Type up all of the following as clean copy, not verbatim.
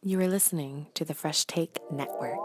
You are listening to the Fresh Take Network.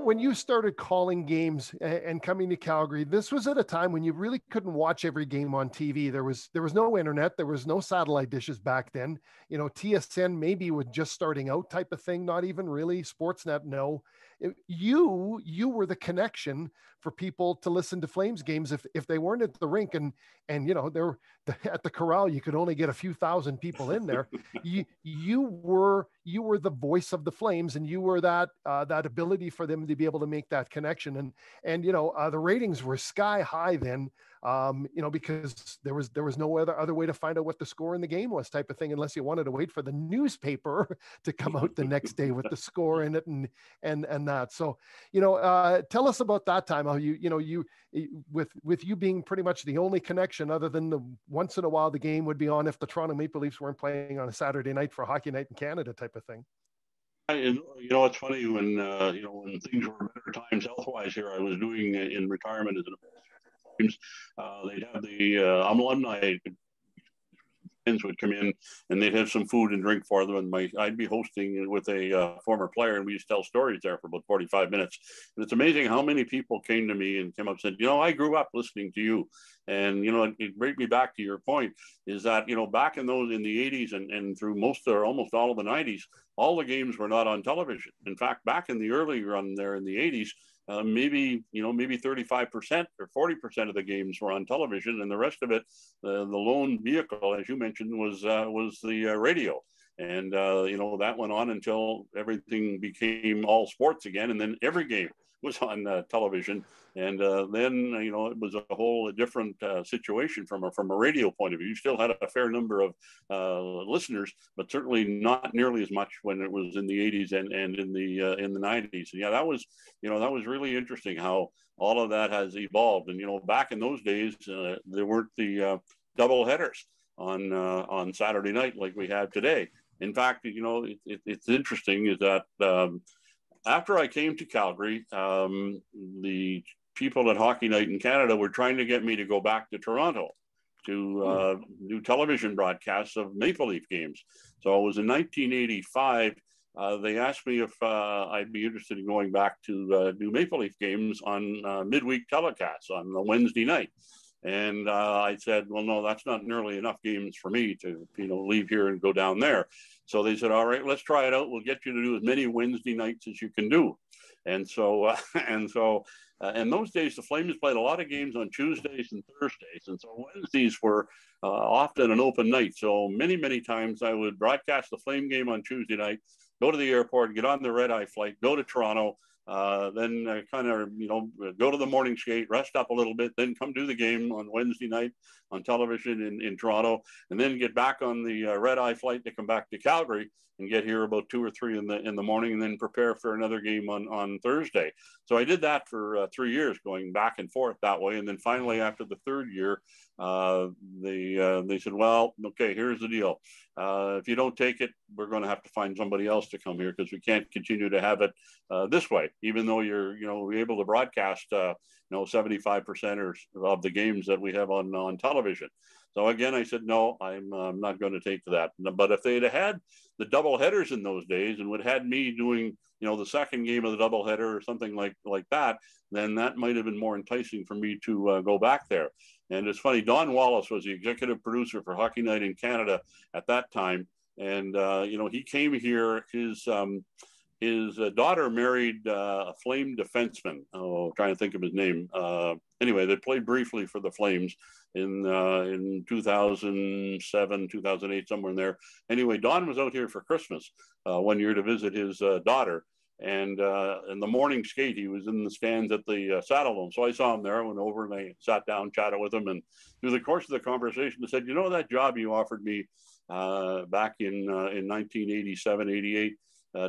When you started calling games and coming to Calgary, this was at a time when you really couldn't watch every game on TV. There was no internet, there was no satellite dishes back then. You know, TSN maybe was just starting out type of thing, not even really. Sportsnet, no. You were the connection for people to listen to Flames games if they weren't at the rink and you know they're at the corral. You could only get a few thousand people in there. you were the voice of the Flames, and you were that ability for them to be able to make that connection. And you know the ratings were sky high then. You know, because there was no other way to find out what the score in the game was, type of thing, unless you wanted to wait for the newspaper to come out the next day with the score in it and that. So, you know, tell us about that time. How you with you being pretty much the only connection, other than the once in a while the game would be on if the Toronto Maple Leafs weren't playing on a Saturday night for Hockey Night in Canada, type of thing. You know, it's funny when you know, when things were better times health-wise here. I was doing in retirement as an they'd have the alumni friends would come in and they'd have some food and drink for them, and I'd be hosting with a former player, and we used to tell stories there for about 45 minutes. And it's amazing how many people came to me and came up and said, you know, I grew up listening to you. And you know, it brings me back to your point, is that, you know, back in the 80s and through most or almost all of the 90s, all the games were not on television. In fact, back in the early run there in the 80s, maybe 35% or 40% of the games were on television, and the rest of it, the lone vehicle, as you mentioned, was the radio. And you know, that went on until everything became all sports again, and then every game was on television. And then you know, it was a whole different situation from a radio point of view. You still had a fair number of listeners, but certainly not nearly as much when it was in the 80s and in the 90s. And yeah, that was really interesting how all of that has evolved. And you know, back in those days, there weren't the double headers on Saturday night like we have today. In fact, you know, it's interesting is that after I came to Calgary, the people at Hockey Night in Canada were trying to get me to go back to Toronto to do television broadcasts of Maple Leaf games. So it was in 1985. They asked me if I'd be interested in going back to do Maple Leaf games on midweek telecasts on the Wednesday night. And I said, well, no, that's not nearly enough games for me to, you know, leave here and go down there. So they said, all right, let's try it out. We'll get you to do as many Wednesday nights as you can do. And so, in those days, the Flames played a lot of games on Tuesdays and Thursdays. And so Wednesdays were often an open night. So many times I would broadcast the Flame game on Tuesday night, go to the airport, get on the red-eye flight, go to Toronto, then kind of, you know, go to the morning skate, rest up a little bit, then come do the game on Wednesday night on television in Toronto, and then get back on the red-eye flight to come back to Calgary and get here about 2 or 3 in the morning, and then prepare for another game on Thursday. So I did that for 3 years, going back and forth that way. And then finally, after the third year, they said, well, okay, here's the deal. If you don't take it, we're going to have to find somebody else to come here, because we can't continue to have it this way, even though you're, you know, able to broadcast, you know, 75% of the games that we have on television. So again, I said, no, I'm not going to take that. But if they'd had the double headers in those days and would have had me doing, you know, the second game of the double header or something like that, then that might have been more enticing for me to go back there. And it's funny, Don Wallace was the executive producer for Hockey Night in Canada at that time. And, you know, he came here, his daughter married a Flame defenseman. Oh, I'm trying to think of his name. Anyway, they played briefly for the Flames in 2007, 2008, somewhere in there. Anyway, Don was out here for Christmas one year to visit his daughter. And in the morning skate, he was in the stands at the Saddledome. So I saw him there, I went over and I sat down, chatted with him. And through the course of the conversation, I said, you know, that job you offered me back in 1987, 88,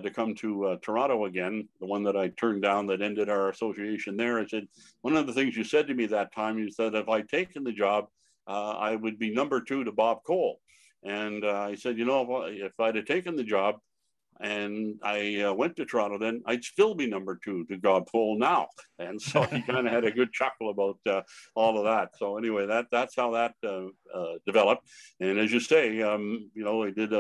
to come to Toronto again, the one that I turned down that ended our association there. I said, one of the things you said to me that time, you said, if I'd taken the job, I would be number 2 to Bob Cole. And I said, you know, if I'd have taken the job and I went to Toronto, then I'd still be number 2 to Godpole now. And so he kind of had a good chuckle about all of that. So anyway, that's how that developed. And as you say, you know, I did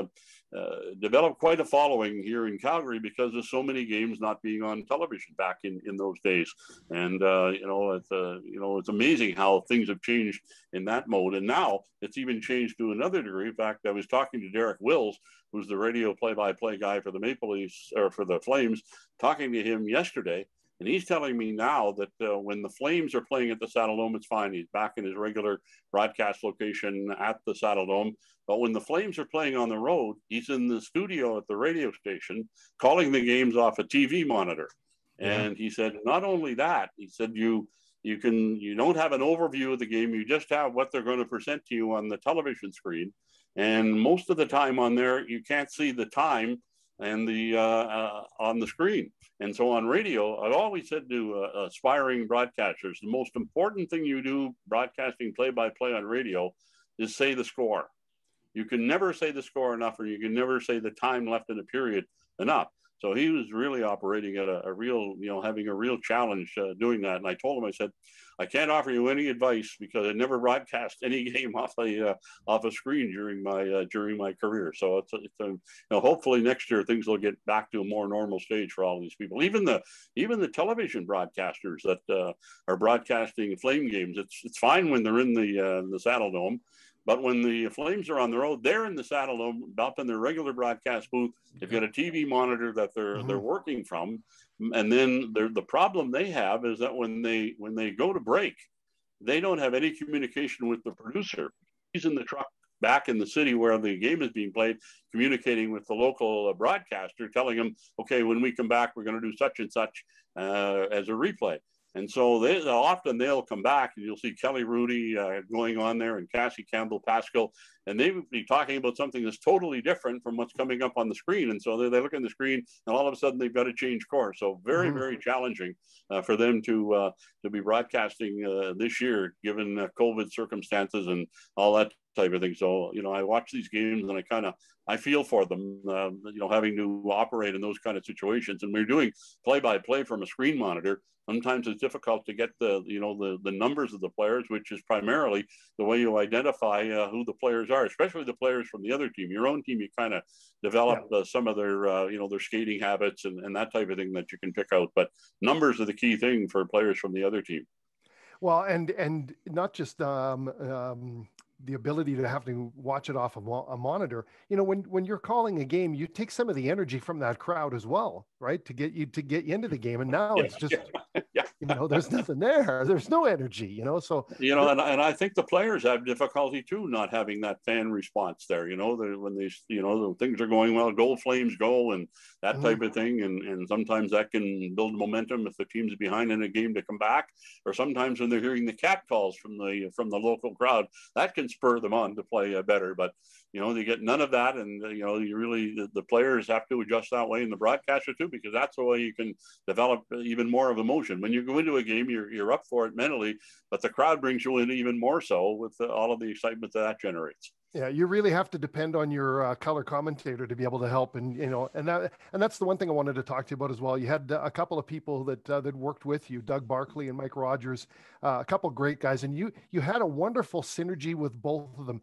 develop quite a following here in Calgary because of so many games not being on television back in those days. And you know, it's amazing how things have changed in that mode. And now it's even changed to another degree. In fact, I was talking to Derek Wills, who's the radio play-by-play guy for the Maple Leafs, or for the Flames, talking to him yesterday. And he's telling me now that when the Flames are playing at the Saddledome, it's fine. He's back in his regular broadcast location at the Saddledome. But when the Flames are playing on the road, he's in the studio at the radio station calling the games off a TV monitor. Yeah. And he said, not only that, he said, you don't have an overview of the game. You just have what they're going to present to you on the television screen. And most of the time on there, you can't see the time and the on the screen. And so on radio, I've always said to aspiring broadcasters, the most important thing you do broadcasting play-by-play on radio is say the score. You can never say the score enough, or you can never say the time left in a period enough. So he was really operating at a real, you know, having a real challenge doing that. And I told him, I said, I can't offer you any advice because I never broadcast any game off a screen during my career. So it's you know, hopefully next year things will get back to a more normal stage for all these people. Even the television broadcasters that are broadcasting Flame games, it's fine when they're in the Saddledome. But when the Flames are on the road, they're in the Saddledome, up in their regular broadcast booth. They've got a TV monitor that they're working from, and then the problem they have is that when they go to break, they don't have any communication with the producer. He's in the truck back in the city where the game is being played, communicating with the local broadcaster, telling him, okay, when we come back, we're going to do such and such as a replay. And so they'll come back and you'll see Kelly Rudy going on there and Cassie Campbell Pascal, and they would be talking about something that's totally different from what's coming up on the screen. And so they look at the screen and all of a sudden they've got to change course. So very, very challenging for them to be broadcasting this year, given COVID circumstances and all that type of thing. So, you know, I watch these games and I feel for them, you know, having to operate in those kind of situations. And we're doing play-by-play from a screen monitor. Sometimes it's difficult to get the numbers of the players, which is primarily the way you identify who the players are, especially the players from the other team. Your own team, you kind of develop some of their, their skating habits and that type of thing that you can pick out. But numbers are the key thing for players from the other team. Well, and not just the ability to have to watch it off a monitor. You know, when you're calling a game, you take some of the energy from that crowd as well, right? To get you into the game. And now it's just, you know, there's nothing there. There's no energy, you know, so. You know, and I think the players have difficulty too, not having that fan response there, you know, when they, you know, the things are going well, go Flames go, and that type of thing. And sometimes that can build momentum if the team's behind in a game to come back, or sometimes when they're hearing the cat calls from the local crowd, that can spur them on to play better. But you know, they get none of that, and you know, you really the players have to adjust that way, and the broadcaster too, because that's the way you can develop even more of emotion. When you go into a game, you're up for it mentally, but the crowd brings you in even more so with all of the excitement that generates. Yeah, you really have to depend on your color commentator to be able to help, and you know, and that's the one thing I wanted to talk to you about as well. You had a couple of people that worked with you, Doug Barkley and Mike Rogers, a couple of great guys, and you had a wonderful synergy with both of them.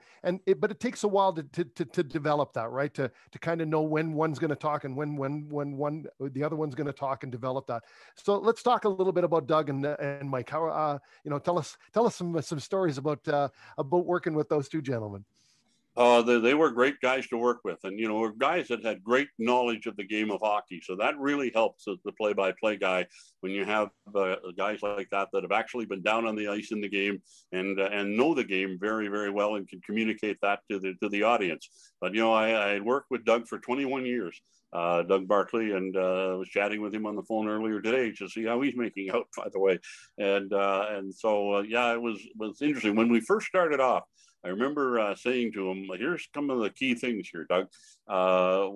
But it takes a while to develop that, right? To kind of know when one's going to talk and when the other one's going to talk, and develop that. So let's talk a little bit about Doug and Mike. How you know, tell us some stories about working with those two gentlemen. They were great guys to work with, and you know, were guys that had great knowledge of the game of hockey. So that really helps as the play-by-play guy when you have guys like that have actually been down on the ice in the game and know the game very, very well and can communicate that to the audience. But you know, I had worked with Doug for 21 years. Doug Barkley, and I was chatting with him on the phone earlier today to see how he's making out, by the way. And so yeah, it was interesting when we first started off. I remember saying to him, here's some of the key things here, Doug.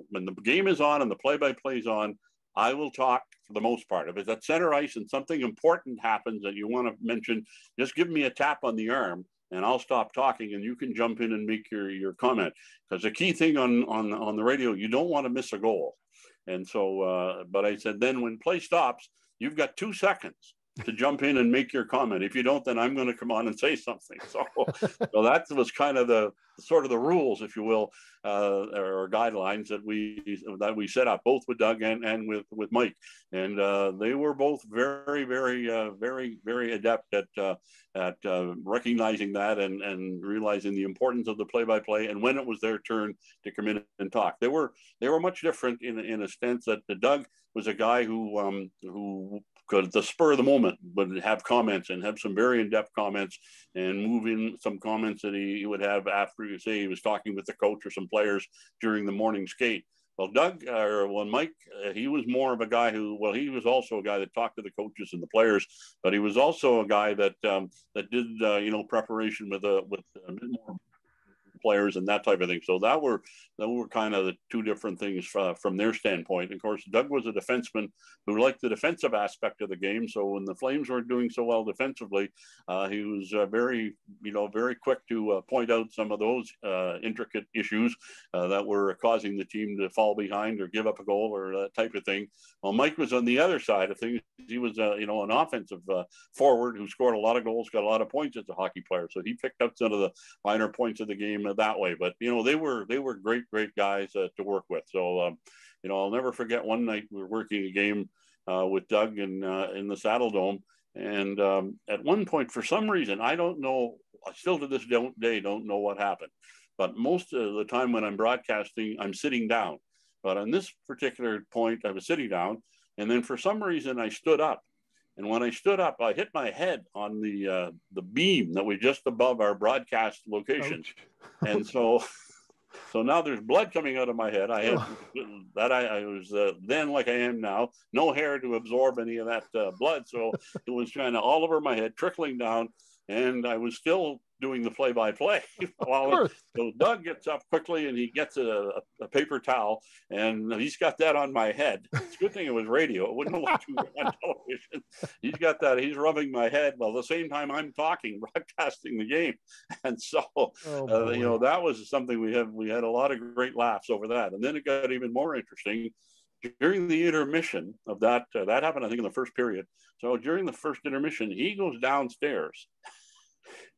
When the game is on and the play-by-play is on, I will talk for the most part. If it's at center ice and something important happens that you want to mention, just give me a tap on the arm and I'll stop talking, and you can jump in and make your comment. Because the key thing on the radio, you don't want to miss a goal. And so, but I said, then when play stops, you've got 2 seconds to jump in and make your comment. If you don't, then I'm going to come on and say something. So, so that was kind of the sort of the rules, if you will, or guidelines that we set up, both with Doug and with Mike. And they were both very, very adept at recognizing that and realizing the importance of the play-by-play, and when it was their turn to come in and talk. They were much different in a sense that Doug was a guy who could, at the spur of the moment, would have comments and have some very in-depth comments and move in some comments that he would have after, say, he was talking with the coach or some players during the morning skate. Well, Mike, he was more of a guy he was also a guy that talked to the coaches and the players, but he was also a guy that did, preparation with a bit more players and that type of thing. So that were kind of the two different things from their standpoint. Of course, Doug was a defenseman who liked the defensive aspect of the game. So when the Flames weren't doing so well defensively, he was very quick to point out some of those intricate issues that were causing the team to fall behind or give up a goal or that type of thing. Well, Mike was on the other side of things. He was an offensive forward who scored a lot of goals, got a lot of points as a hockey player. So he picked up some of the minor points of the game that way. But they were great guys to work with. So I'll never forget one night we were working a game with Doug in the Saddle Dome, and at one point, for some reason, I don't know, I still to this day don't know what happened, but most of the time when I'm broadcasting, I'm sitting down. But on this particular point, I was sitting down, and then for some reason I stood up. And when I stood up, I hit my head on the beam that was just above our broadcast location. And so now there's blood coming out of my head. I had I was then, like I am now, no hair to absorb any of that blood. So it was kind of all over my head, trickling down. And I was still doing the play-by-play. So Doug gets up quickly and he gets a paper towel, and he's got that on my head. It's a good thing it was radio. It wouldn't have looked too good on television. He's got that. He's rubbing my head while at the same time I'm talking, broadcasting the game. And so, that was something we had a lot of great laughs over that. And then it got even more interesting. During the intermission of that happened, I think, in the first period. So during the first intermission, he goes downstairs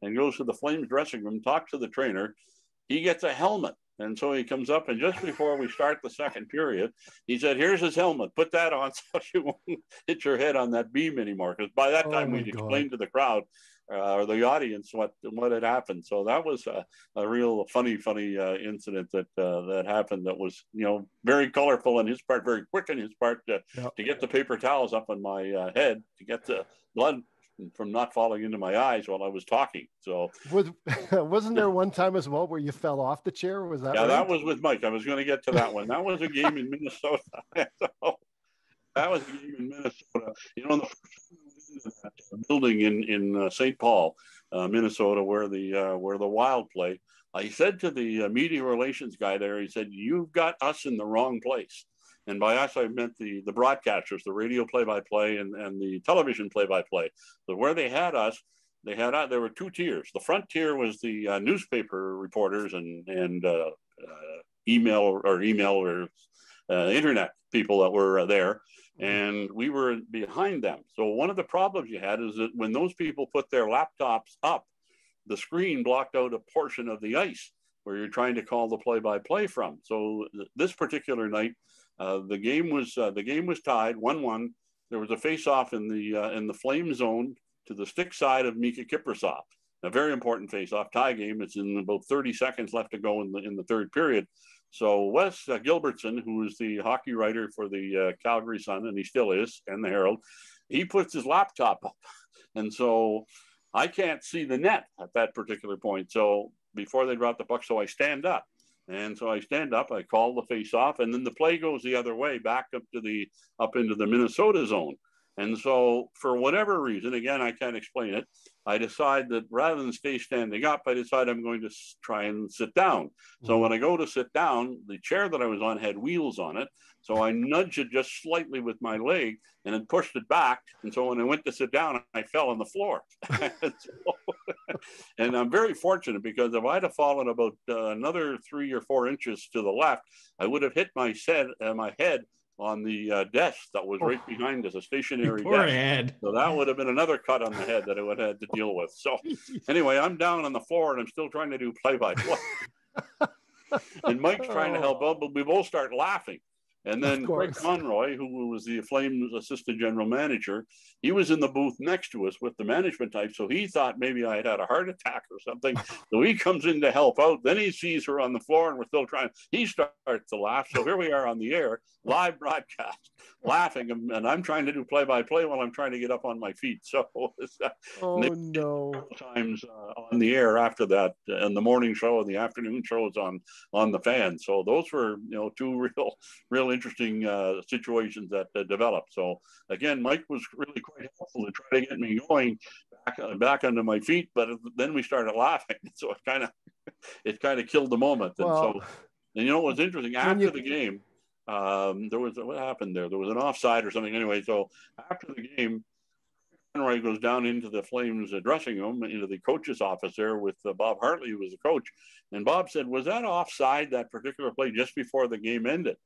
and goes to the Flames dressing room, talks to the trainer. He gets a helmet. And so he comes up, and just before we start the second period, he said, here's his helmet. Put that on so you won't hit your head on that beam anymore. Because by that time, we'd explained to the crowd or the audience what had happened. So that was a real funny incident that happened. That was very colorful on his part, very quick on his part to get the paper towels up on my head to get the blood from not falling into my eyes while I was talking. So wasn't there one time as well where you fell off the chair? Was that right? That was with Mike. I was going to get to that one. That was a game in Minnesota. So that was a game in Minnesota. In the building in St. Paul, Minnesota, where the Wild play, I said to the media relations guy there, he said, "You've got us in the wrong place." And by us, I meant the broadcasters, the radio play-by-play and the television play-by-play. So where they had us, there were two tiers. The front tier was the newspaper reporters and email or internet people that were there. And we were behind them. So one of the problems you had is that when those people put their laptops up, the screen blocked out a portion of the ice where you're trying to call the play-by-play from. So this particular night, the game was tied 1-1. There was a face-off in the Flame zone to the stick side of Mika Kiprasov. A very important face-off tie game. It's in about 30 seconds left to go in the third period. So Wes Gilbertson, who is the hockey writer for the Calgary Sun, and he still is, and the Herald, he puts his laptop up, and so I can't see the net at that particular point. So before they drop the puck, so I stand up. And so I stand up, I call the face off, and then the play goes the other way, back up into the Minnesota zone. And so for whatever reason, again, I can't explain it, I decide that rather than stay standing up, I decide I'm going to try and sit down. So when I go to sit down, the chair that I was on had wheels on it. So I nudged it just slightly with my leg and then pushed it back. And so when I went to sit down, I fell on the floor. And I'm very fortunate, because if I'd have fallen about another 3 or 4 inches to the left, I would have hit my head on the desk that was right behind us, a stationary desk. Head. So that would have been another cut on the head that I would have had to deal with. So anyway, I'm down on the floor and I'm still trying to do play-by-play. And Mike's trying to help out, but we both start laughing. And then Craig Conroy, who was the Flames assistant general manager, he was in the booth next to us with the management type. So he thought maybe I had had a heart attack or something. So he comes in to help out. Then he sees her on the floor and we're still trying. He starts to laugh. So here we are on the air, live broadcast, laughing. And I'm trying to do play-by-play while I'm trying to get up on my feet. So no. Times on the air after that, and the morning show and the afternoon shows on the Fan. So those were, two real interesting situations that developed. So again, Mike was really quite helpful to try to get me going back onto my feet, but then we started laughing. So it kind of killed the moment. And what was interesting after the game, there was, what happened there? There was an offside or something. Anyway, so after the game, Conroy goes down into the Flames dressing room, into the coach's office there with Bob Hartley, who was the coach. And Bob said, was that offside, that particular play, just before the game ended?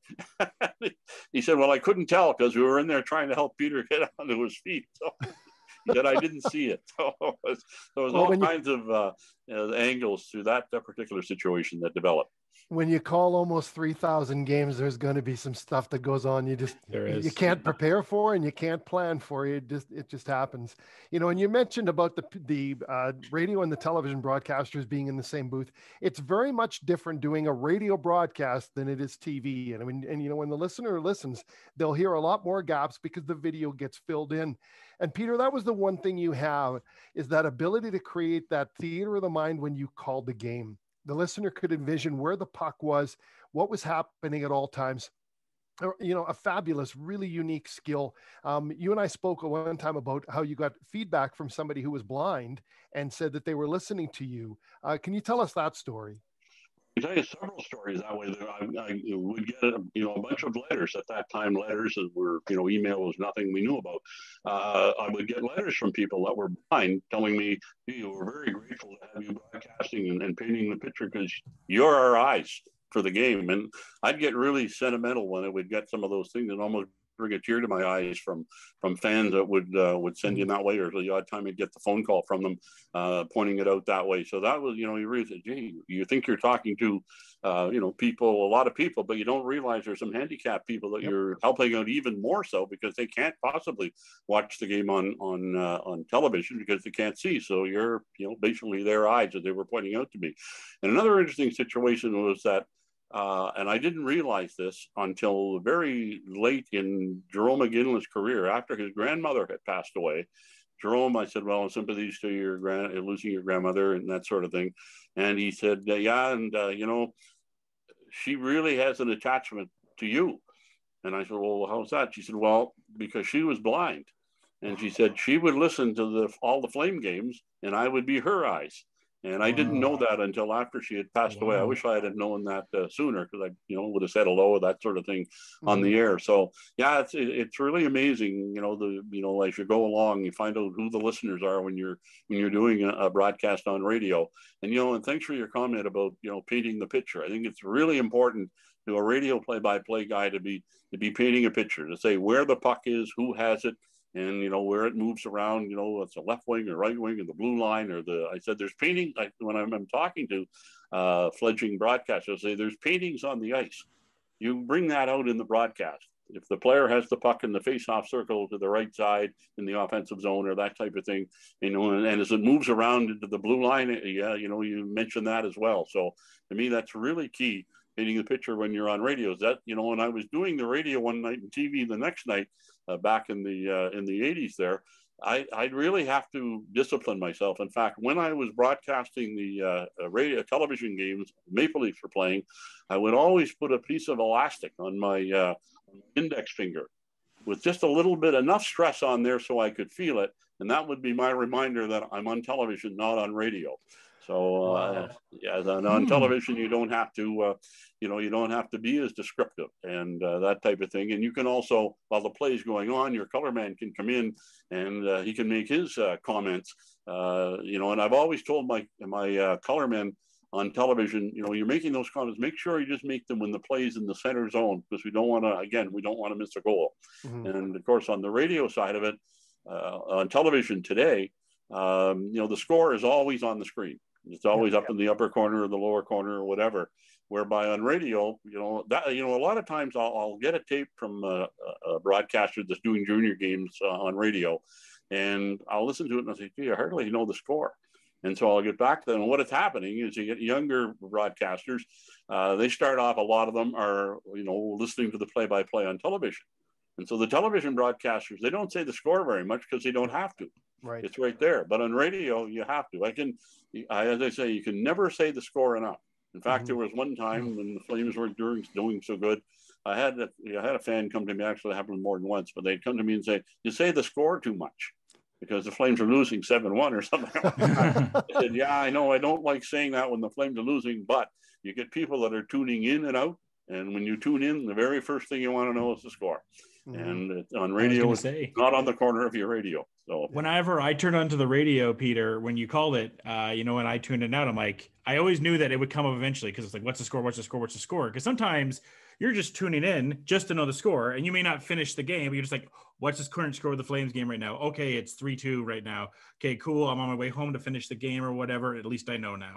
He said, well, I couldn't tell because we were in there trying to help Peter get onto his feet. So he said, I didn't see it. So there was all kinds of angles to that particular situation that developed. When you call almost 3,000 games, there's going to be some stuff that goes on. You can't prepare for, and you can't plan for. It just happens. And you mentioned about the radio and the television broadcasters being in the same booth. It's very much different doing a radio broadcast than it is TV. And when the listener listens, they'll hear a lot more gaps because the video gets filled in. And Peter, that was the one thing you have, is that ability to create that theater of the mind when you called the game. The listener could envision where the puck was, what was happening at all times. A fabulous, really unique skill. You and I spoke at one time about how you got feedback from somebody who was blind and said that they were listening to you. Can you tell us that story? I can tell you several stories that way. I would get a bunch of letters at that time. Letters that were, email was nothing we knew about. I would get letters from people that were blind telling me, hey, we're very grateful to have you broadcasting and painting the picture because you're our eyes for the game. And I'd get really sentimental when I would get some of those things and almost bring a tear to my eyes from fans that would send you that way, or the odd time I'd get the phone call from them pointing it out that way. So that was, you really said, gee, you think you're talking to, people, a lot of people, but you don't realize there's some handicapped people that you're helping out even more so because they can't possibly watch the game on television because they can't see. So you're, basically their eyes that they were pointing out to me. And another interesting situation was that and I didn't realize this until very late in Jerome McGinley's career, after his grandmother had passed away. Jerome, I said, well, sympathies to your losing your grandmother and that sort of thing. And he said, she really has an attachment to you. And I said, well, how's that? She said, well, because she was blind. And she said she would listen to all the Flame games and I would be her eyes. And I didn't know that until after she had passed away. I wish I had known that sooner because I, would have said hello, that sort of thing on the air. So yeah, it's really amazing. As you go along, you find out who the listeners are when you're doing a broadcast on radio. And and thanks for your comment about painting the picture. I think it's really important to a radio play-by-play guy to be painting a picture, to say where the puck is, who has it. And, where it moves around, it's a left wing or right wing or the blue line I said, there's painting. When I'm talking to fledgling broadcasters, I say, there's paintings on the ice. You bring that out in the broadcast. If the player has the puck in the face-off circle to the right side in the offensive zone or that type of thing, and as it moves around into the blue line, you mentioned that as well. So to me, that's really key, painting the picture when you're on radio. Is that, when I was doing the radio one night and TV the next night, back in the 80s there, I'd really have to discipline myself. In fact, when I was broadcasting the radio television games Maple Leafs were playing, I would always put a piece of elastic on my index finger with just a little bit, enough stress on there so I could feel it. And that would be my reminder that I'm on television, not on radio. So yeah, on television, you don't have to, you don't have to be as descriptive and that type of thing. And you can also, while the play is going on, your color man can come in and he can make his comments. And I've always told my color men on television, you're making those comments, make sure you just make them when the play's in the center zone, because we don't want to miss a goal. Mm-hmm. And of course, on the radio side of it, on television today, the score is always on the screen. It's always up in the upper corner or the lower corner or whatever. Whereby on radio, a lot of times I'll get a tape from a broadcaster that's doing junior games on radio, and I'll listen to it and I'll say, gee, I hardly know the score. And so I'll get back to them. And what is happening is you get younger broadcasters. They start off, a lot of them are, listening to the play-by-play on television. And so the television broadcasters, they don't say the score very much because they don't have to. Right. It's right there. But on radio, you have to. As I say, you can never say the score enough. In fact, there was one time when the Flames were doing so good, I had a fan come to me, actually it happened more than once, but they'd come to me and say, you say the score too much because the Flames are losing 7-1 or something like that. I said, yeah, I know. I don't like saying that when the Flames are losing, but you get people that are tuning in and out. And when you tune in, the very first thing you want to know is the score. And on radio, it's not on the corner of your radio. So whenever I turned onto the radio, Peter, when you called it, when I tuned it out, I'm like, I always knew that it would come up eventually, because it's like, what's the score? What's the score? What's the score? Because sometimes you're just tuning in just to know the score, and you may not finish the game, but you're just like, what's the current score of the Flames game right now? Okay, it's 3-2 right now. Okay, cool. I'm on my way home to finish the game or whatever. At least I know now.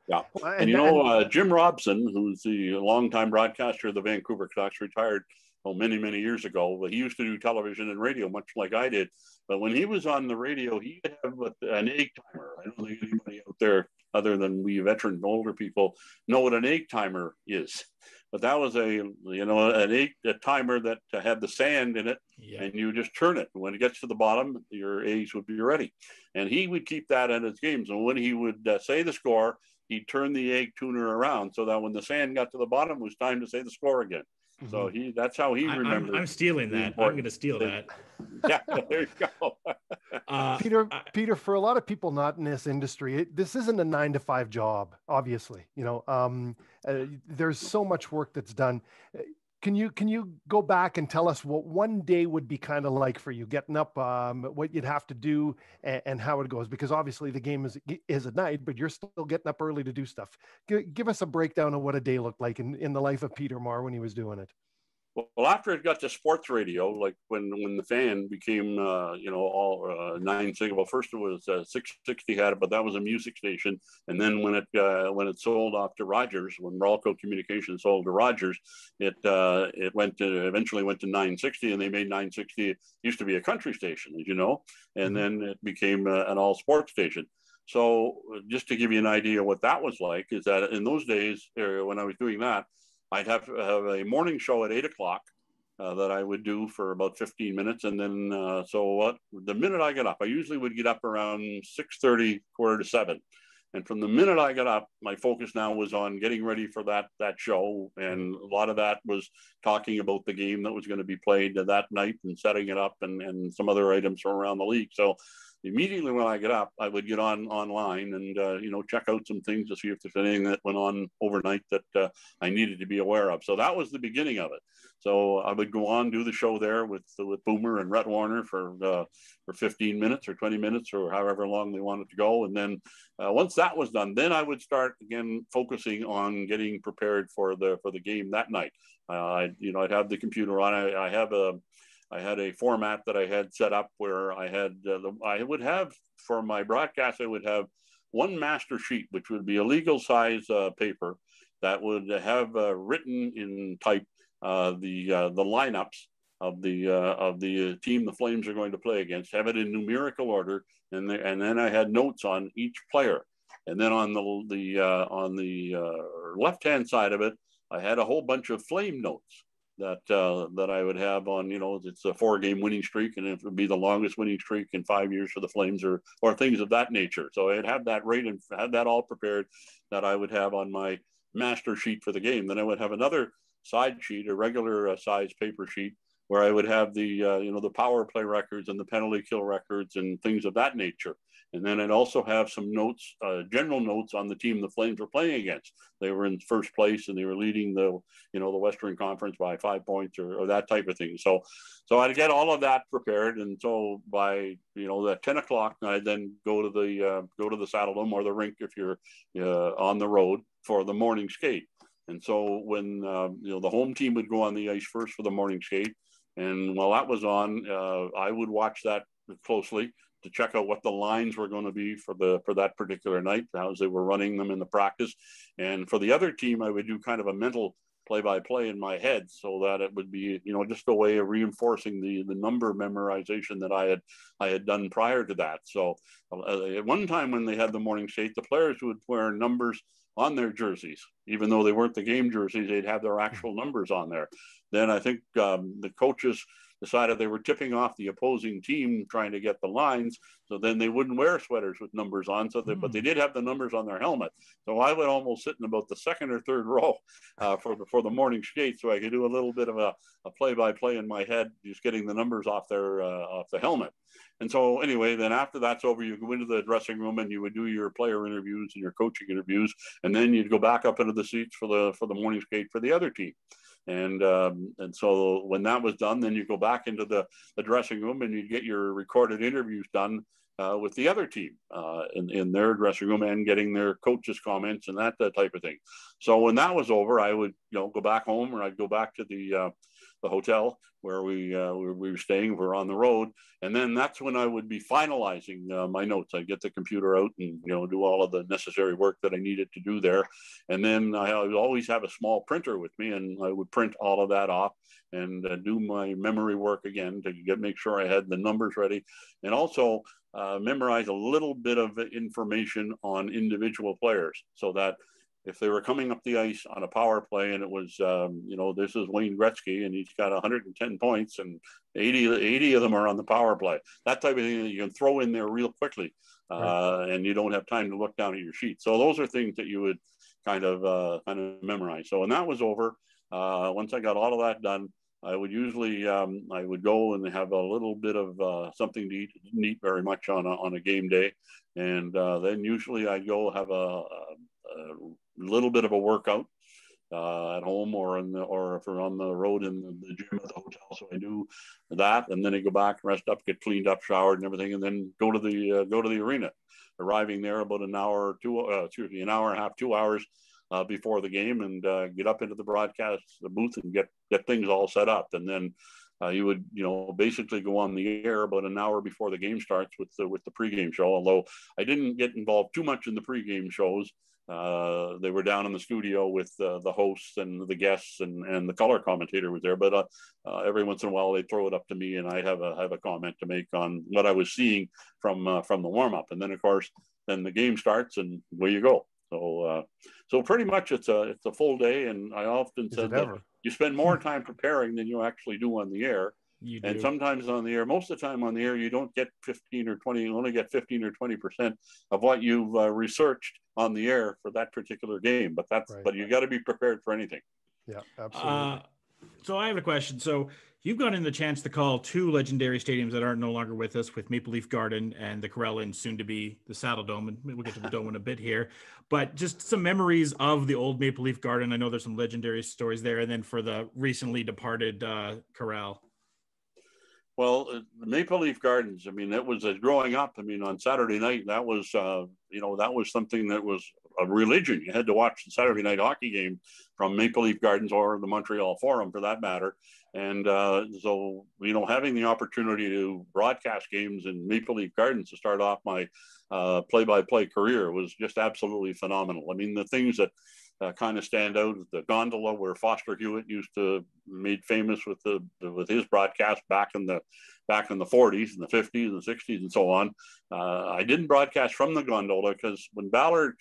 Yeah. And Jim Robson, who's the longtime broadcaster of the Vancouver Canucks, retired many, many years ago. But he used to do television and radio, much like I did. But when he was on the radio, he would have an egg timer. I don't think anybody out there, other than we veteran older people, know what an egg timer is. But that was an egg timer that had the sand in it, and you just turn it. When it gets to the bottom, your eggs would be ready. And he would keep that at his games. And when he would say the score, he'd turn the egg tuner around so that when the sand got to the bottom, it was time to say the score again. So that's how he remembered. I'm stealing that. I'm going to steal that. Yeah, there you go. Peter, for a lot of people not in this industry, this isn't a 9-to-5 job. Obviously, there's so much work that's done. Can you go back and tell us what one day would be kind of like for you, getting up, what you'd have to do, and how it goes? Because obviously the game is at night, but you're still getting up early to do stuff. Give us a breakdown of what a day looked like in the life of Peter Maher when he was doing it. Well, after it got to sports radio, like when the Fan became, all 960. Well, first it was 660 had it, but that was a music station. And then when it sold off to Rogers, when Ralco Communications sold to Rogers, it eventually went to 960, and they made 960. It used to be a country station, as you know, and then it became an all sports station. So just to give you an idea what that was like, is that in those days, when I was doing that, I'd have a morning show at 8:00 that I would do for about 15 minutes. And then, the minute I got up, I usually would get up around 6:30, 6:45. And from the minute I got up, my focus now was on getting ready for that show. And a lot of that was talking about the game that was going to be played that night and setting it up and some other items from around the league. So immediately when I get up, I would get online and, check out some things to see if there's anything that went on overnight that I needed to be aware of. So that was the beginning of it. So I would go on, do the show there with Boomer and Rhett Warner for 15 minutes or 20 minutes or however long they wanted to go. And then once that was done, then I would start again focusing on getting prepared for the game that night. I'd have the computer on. I had a format that I had set up where I would have for my broadcast, I would have one master sheet, which would be a legal size paper that would have written in type the lineups of the team the Flames are going to play against, have it in numerical order, and then I had notes on each player. And then on the left-hand side of it, I had a whole bunch of Flame notes that I would have on, it's a 4-game winning streak, and it would be the longest winning streak in 5 years for the Flames or things of that nature. So I'd have that right and had that all prepared that I would have on my master sheet for the game. Then I would have another side sheet, a regular size paper sheet where I would have the, the power play records and the penalty kill records and things of that nature. And then I'd also have some notes, general notes on the team the Flames were playing against. They were in first place and they were leading the Western Conference by 5 points or that type of thing. So I'd get all of that prepared. And so by, at 10 o'clock, I'd then go to the Saddle Dome or the rink if you're on the road for the morning skate. And so when, the home team would go on the ice first for the morning skate. And while that was on, I would watch that closely to check out what the lines were going to be for that particular night, as they were running them in the practice. And for the other team, I would do kind of a mental play-by-play in my head so that it would be, just a way of reinforcing the number memorization that I had done prior to that. So at one time when they had the morning skate, the players would wear numbers on their jerseys, even though they weren't the game jerseys, they'd have their actual numbers on there. Then I think the coaches decided they were tipping off the opposing team trying to get the lines. So then they wouldn't wear sweaters with numbers on. But they did have the numbers on their helmet. So I would almost sit in about the second or third row for the morning skate. So I could do a little bit of a play-by-play in my head, just getting the numbers off the helmet. And so anyway, then after that's over, you go into the dressing room and you would do your player interviews and your coaching interviews. And then you'd go back up into the seats for the morning skate for the other team. And so when that was done, then you go back into the dressing room and you get your recorded interviews done with the other team in their dressing room and getting their coaches' comments and that type of thing. So when that was over, I would go back home, or I'd go back to the hotel where we were staying. We were on the road, and then that's when I would be finalizing my notes. I'd get the computer out and do all of the necessary work that I needed to do there, and then I would always have a small printer with me, and I would print all of that off and do my memory work again to make sure I had the numbers ready, and also memorize a little bit of information on individual players, so that if they were coming up the ice on a power play and it was, this is Wayne Gretzky and he's got 110 points and 80 of them are on the power play, that type of thing that you can throw in there real quickly, and you don't have time to look down at your sheet. So those are things that you would kind of memorize. So when that was over, once I got all of that done, I would usually, I would go and have a little bit of something to eat, didn't eat very much on a game day. And then usually I'd go have a little bit of a workout at home or if we're on the road in the gym at the hotel. So I do that, and then I go back, rest up, get cleaned up, showered and everything, and then go to the arena, arriving there about an hour and a half, 2 hours before the game, and get up into the broadcast booth and get things all set up. And then you would, basically go on the air about an hour before the game starts with the pregame show. Although I didn't get involved too much in the pregame shows. They were down in the studio with the hosts and the guests, and the color commentator was there. But every once in a while, they'd throw it up to me, and I'd have a comment to make on what I was seeing from the warm up. And then, of course, then the game starts, and away you go. So pretty much it's a full day, and I often said that you spend more time preparing than you actually do on the air. And sometimes on the air, most of the time on the air, you don't get 15 or 20, you only get 15 or 20% of what you've researched on the air for that particular game. But but you got to be prepared for anything. Yeah, absolutely. So I have a question. So you've gotten the chance to call two legendary stadiums that are no longer with us, with Maple Leaf Garden and the Corral, and soon to be the Saddle Dome. And we'll get to the Dome in a bit here, but just some memories of the old Maple Leaf Garden. I know there's some legendary stories there. And then for the recently departed Corral. Well, the Maple Leaf Gardens, I mean, it was growing up. I mean, on Saturday night, that was, that was something that was a religion. You had to watch the Saturday night hockey game from Maple Leaf Gardens or the Montreal Forum, for that matter. And so, having the opportunity to broadcast games in Maple Leaf Gardens to start off my play-by-play career was just absolutely phenomenal. I mean, the things that kind of stand out, the gondola where Foster Hewitt made famous with his broadcast back in the 40s and the 50s and the 60s and so on. I didn't broadcast from the gondola because when Ballard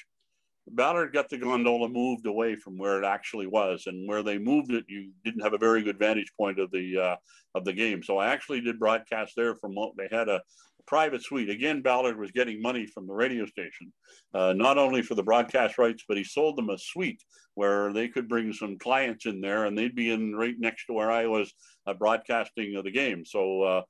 Ballard got the gondola moved away from where it actually was, and where they moved it, you didn't have a very good vantage point of the game. So I actually did broadcast there from what they had a private suite. Again, Ballard was getting money from the radio station, not only for the broadcast rights, but he sold them a suite where they could bring some clients in there, and they'd be in right next to where I was broadcasting the game. So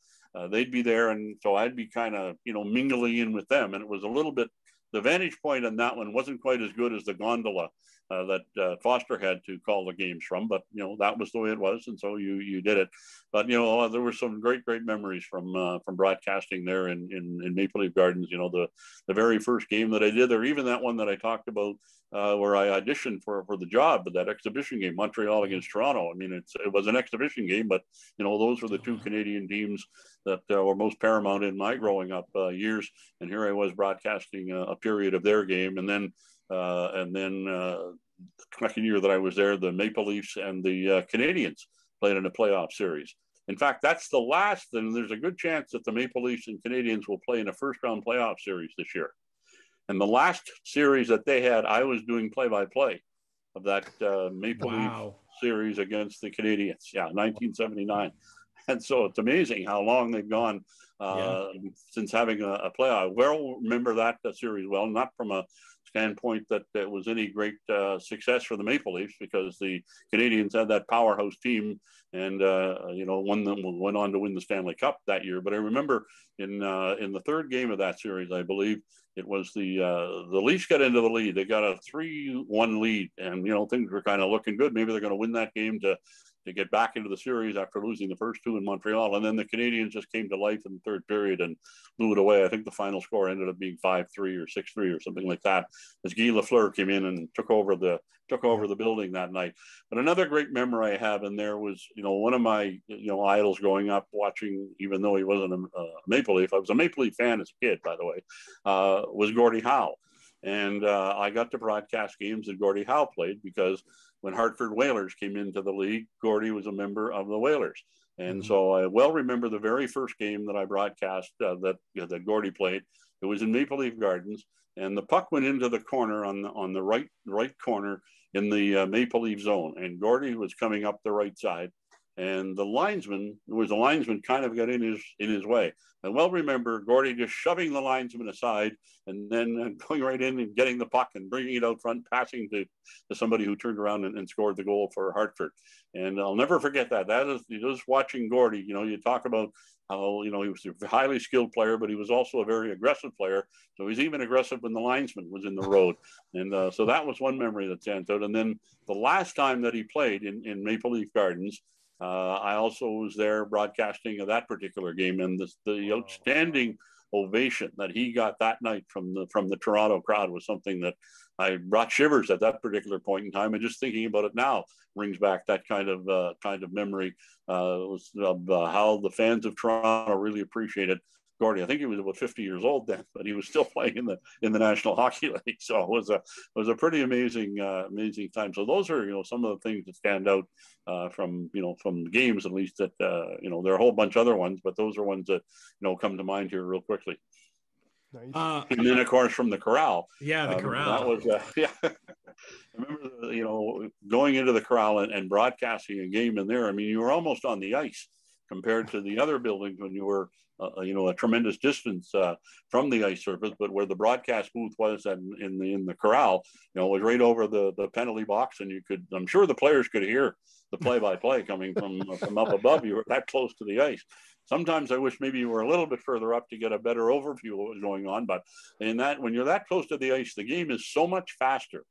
they'd be there, and so I'd be kind of, mingling in with them, and it was a little bit. The vantage point on that one wasn't quite as good as the gondola that Foster had to call the games from, but that was the way it was, and so you did it. But there were some great memories from broadcasting there in Maple Leaf Gardens. The very first game that I did there, even that one that I talked about where I auditioned for the job, that exhibition game, Montreal against Toronto. I mean, it was an exhibition game, but those were the two Canadian teams that were most paramount in my growing up years. And here I was broadcasting a period of their game, and then the second year that I was there, the Maple Leafs and the Canadians played in a playoff series. In fact, that's the last, and there's a good chance that the Maple Leafs and Canadians will play in a first-round playoff series this year. And the last series that they had, I was doing play-by-play of that Maple Leaf series against the Canadians. Yeah, 1979. And so it's amazing how long they've gone since having a playoff. Well, remember that series well, not from a standpoint that it was any great success for the Maple Leafs, because the Canadians had that powerhouse team and went on to win the Stanley Cup that year. But I remember in the third game of that series, I believe it was the Leafs got into the lead. They got a 3-1 lead, and things were kind of looking good. Maybe they're going to win that game to get back into the series after losing the first two in Montreal. And then the Canadians just came to life in the third period and blew it away. I think the final score ended up being 5-3 or 6-3 or something like that, as Guy Lafleur came in and took over the building that night. But another great memory I have in there was, one of my, idols growing up watching, even though he wasn't a Maple Leaf, I was a Maple Leaf fan as a kid, by the way, was Gordie Howe. And I got to broadcast games that Gordie Howe played, because when Hartford Whalers came into the league, Gordie was a member of the Whalers. And so I well remember the very first game that I broadcast that Gordie played. It was in Maple Leaf Gardens, and the puck went into the corner on the right corner in the Maple Leaf zone. And Gordie was coming up the right side, and the linesman kind of got in his way. I well remember Gordie just shoving the linesman aside, and then going right in and getting the puck and bringing it out front, passing to somebody who turned around and scored the goal for Hartford. And I'll never forget that. That is just watching Gordie. You talk about how he was a highly skilled player, but he was also a very aggressive player. So he's even aggressive when the linesman was in the road. And so that was one memory that stands out. And then the last time that he played in Maple Leaf Gardens, I also was there broadcasting of that particular game, and the outstanding ovation that he got that night from the Toronto crowd was something that I brought shivers at that particular point in time. And just thinking about it now brings back that kind of memory of how the fans of Toronto really appreciated Gordie. I think he was about 50 years old then, but he was still playing in the National Hockey League. So it was a pretty amazing time. So those are some of the things that stand out from the games, at least, that there are a whole bunch of other ones, but those are ones that come to mind here real quickly. Nice. And then, of course, from the Corral. Yeah, the Corral. That was I remember going into the Corral and broadcasting a game in there. I mean, you were almost on the ice compared to the other buildings when you were a tremendous distance from the ice surface. But where the broadcast booth was in the Corral, was right over the penalty box, and I'm sure the players could hear the play-by-play coming from up above. You were that close to the ice. Sometimes I wish maybe you were a little bit further up to get a better overview of what was going on. But when you're that close to the ice, the game is so much faster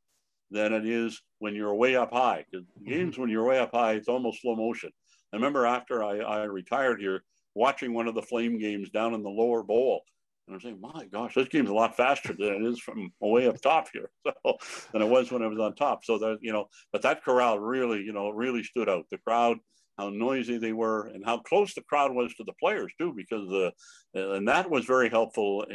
than it is when you're way up high. Because games, when you're way up high, it's almost slow motion. I remember after I retired here, watching one of the Flame games down in the lower bowl. And I'm saying, my gosh, this game's a lot faster than it is from way up top here, than it was when I was on top. So that, but that Corral really, really stood out. The crowd, how noisy they were, and how close the crowd was to the players too, because and that was very helpful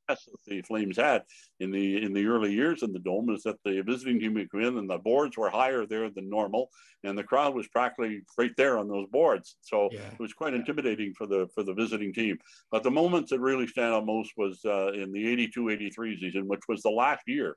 that the Flames had in the early years in the Dome is that the visiting team would come in and the boards were higher there than normal, and the crowd was practically right there on those boards. So it was quite intimidating for the visiting team. But the moments that really stand out most was in the 82-83 season, which was the last year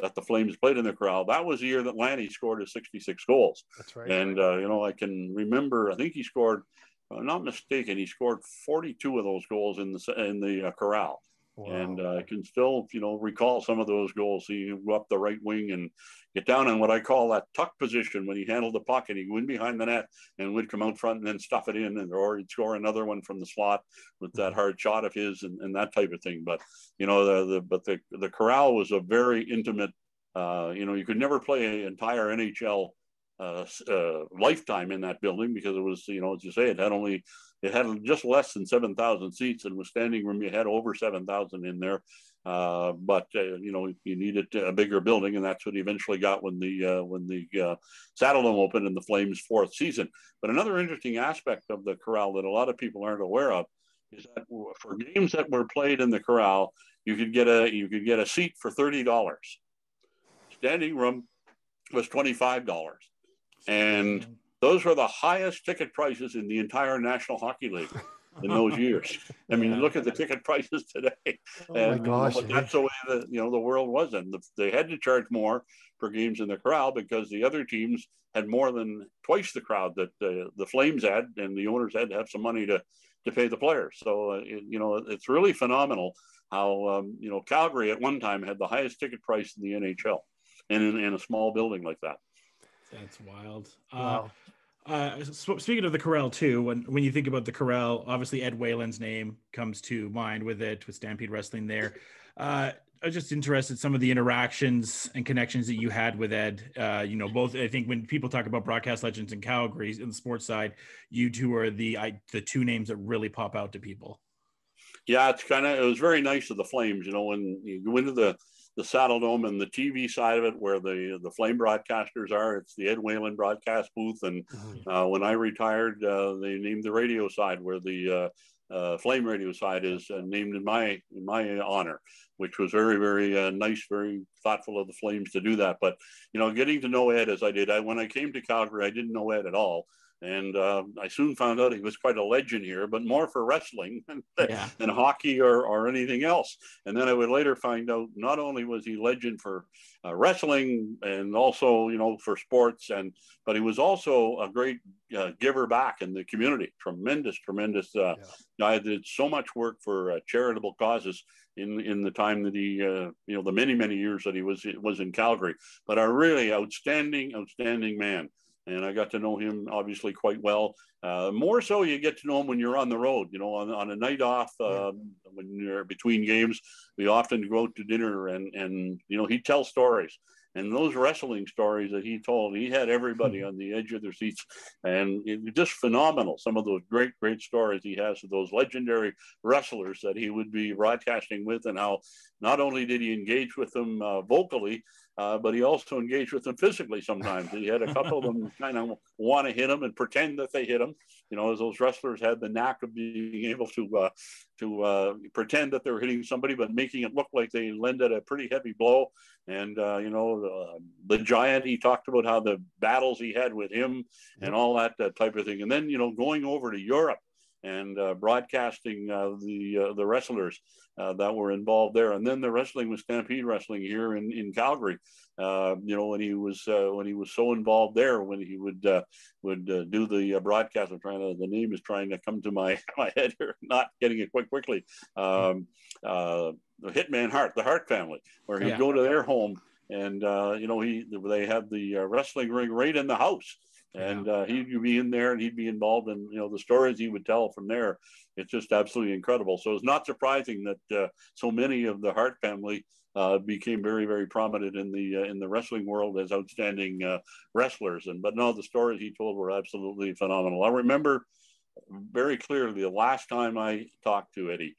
that the Flames played in the crowd. That was the year that Lanny scored his 66 goals. That's right. And I can remember, I think he scored, if I'm not mistaken, he scored 42 of those goals in the corral. Wow. And I can still, recall some of those goals. He go up the right wing and get down in what I call that tuck position when he handled the puck, and he'd go in behind the net and would come out front and then stuff it in, or he'd score another one from the slot with that hard shot of his and that type of thing. But the corral was a very intimate. You could never play an entire NHL lifetime in that building because it was, as you say, it had just less than 7,000 seats, and with standing room you had over 7,000 in there. But you needed a bigger building, and that's what he eventually got when the Saddle Dome opened in the Flames' fourth season. But another interesting aspect of the corral that a lot of people aren't aware of is that for games that were played in the corral, you could get a seat for $30. Standing room was $25, and those were the highest ticket prices in the entire National Hockey League in those years. I mean, look at the ticket prices today. Oh my gosh! But that's the way the world was, and they had to charge more for games in the corral because the other teams had more than twice the crowd that the Flames had, and the owners had to have some money to pay the players. So it's really phenomenal how Calgary at one time had the highest ticket price in the NHL, and in a small building like that. That's wild. Wow. Speaking of the corral too, when you think about the corral, obviously Ed Whalen's name comes to mind with Stampede Wrestling there. I was just interested in some of the interactions and connections that you had with Ed. Both, I think when people talk about broadcast legends in Calgary in the sports side, you two are the two names that really pop out to people. Yeah, it was very nice of the Flames, when you go into the Saddle Dome and the TV side of it where the Flame broadcasters are, it's the Ed Whalen broadcast booth. And when I retired, they named the radio side where the Flame radio side is named in my honor, which was very, very nice, very thoughtful of the Flames to do that. But, getting to know Ed as I did, when I came to Calgary, I didn't know Ed at all. And I soon found out he was quite a legend here, but more for wrestling than hockey or anything else. And then I would later find out not only was he legend for wrestling and also, for sports, but he was also a great giver back in the community. Tremendous guy. Did so much work for charitable causes in the time that he, the many, many years that he was in Calgary. But a really outstanding man. And I got to know him obviously quite well. More so you get to know him when you're on the road, on a night off, when you're between games, we often go out to dinner and he'd tell stories. And those wrestling stories that he told, he had everybody on the edge of their seats, and it was just phenomenal. Some of those great stories he has of those legendary wrestlers that he would be broadcasting with, and how not only did he engage with them vocally, but he also engaged with them physically sometimes. He had a couple of them kind of want to hit him and pretend that they hit him. As those wrestlers had the knack of being able to pretend that they were hitting somebody, but making it look like they landed a pretty heavy blow. And, the Giant, he talked about how the battles he had with him and all that type of thing. And then, going over to Europe and broadcasting the wrestlers that were involved there, and then the wrestling with Stampede Wrestling here in Calgary. When he was so involved there, when he would do the broadcast. The name is trying to come to my head here, not getting it quite quickly. The Hitman Hart, the Hart family, where he'd go to their home, and they had the wrestling ring right in the house. And he'd be in there, and he'd be involved in the stories he would tell from there. It's just absolutely incredible. So it's not surprising that so many of the Hart family became very, very prominent in the wrestling world as outstanding wrestlers. But no, the stories he told were absolutely phenomenal. I remember very clearly the last time I talked to Eddie.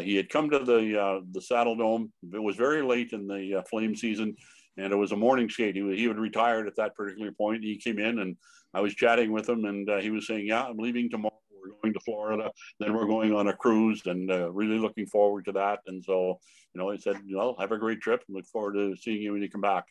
He had come to the Saddle Dome. It was very late in the Flame season, and it was a morning skate. He had retired at that particular point. He came in, and I was chatting with him, and he was saying, "Yeah, I'm leaving tomorrow. We're going to Florida. Then we're going on a cruise, and really looking forward to that. And so, he said, well, have a great trip and look forward to seeing you when you come back.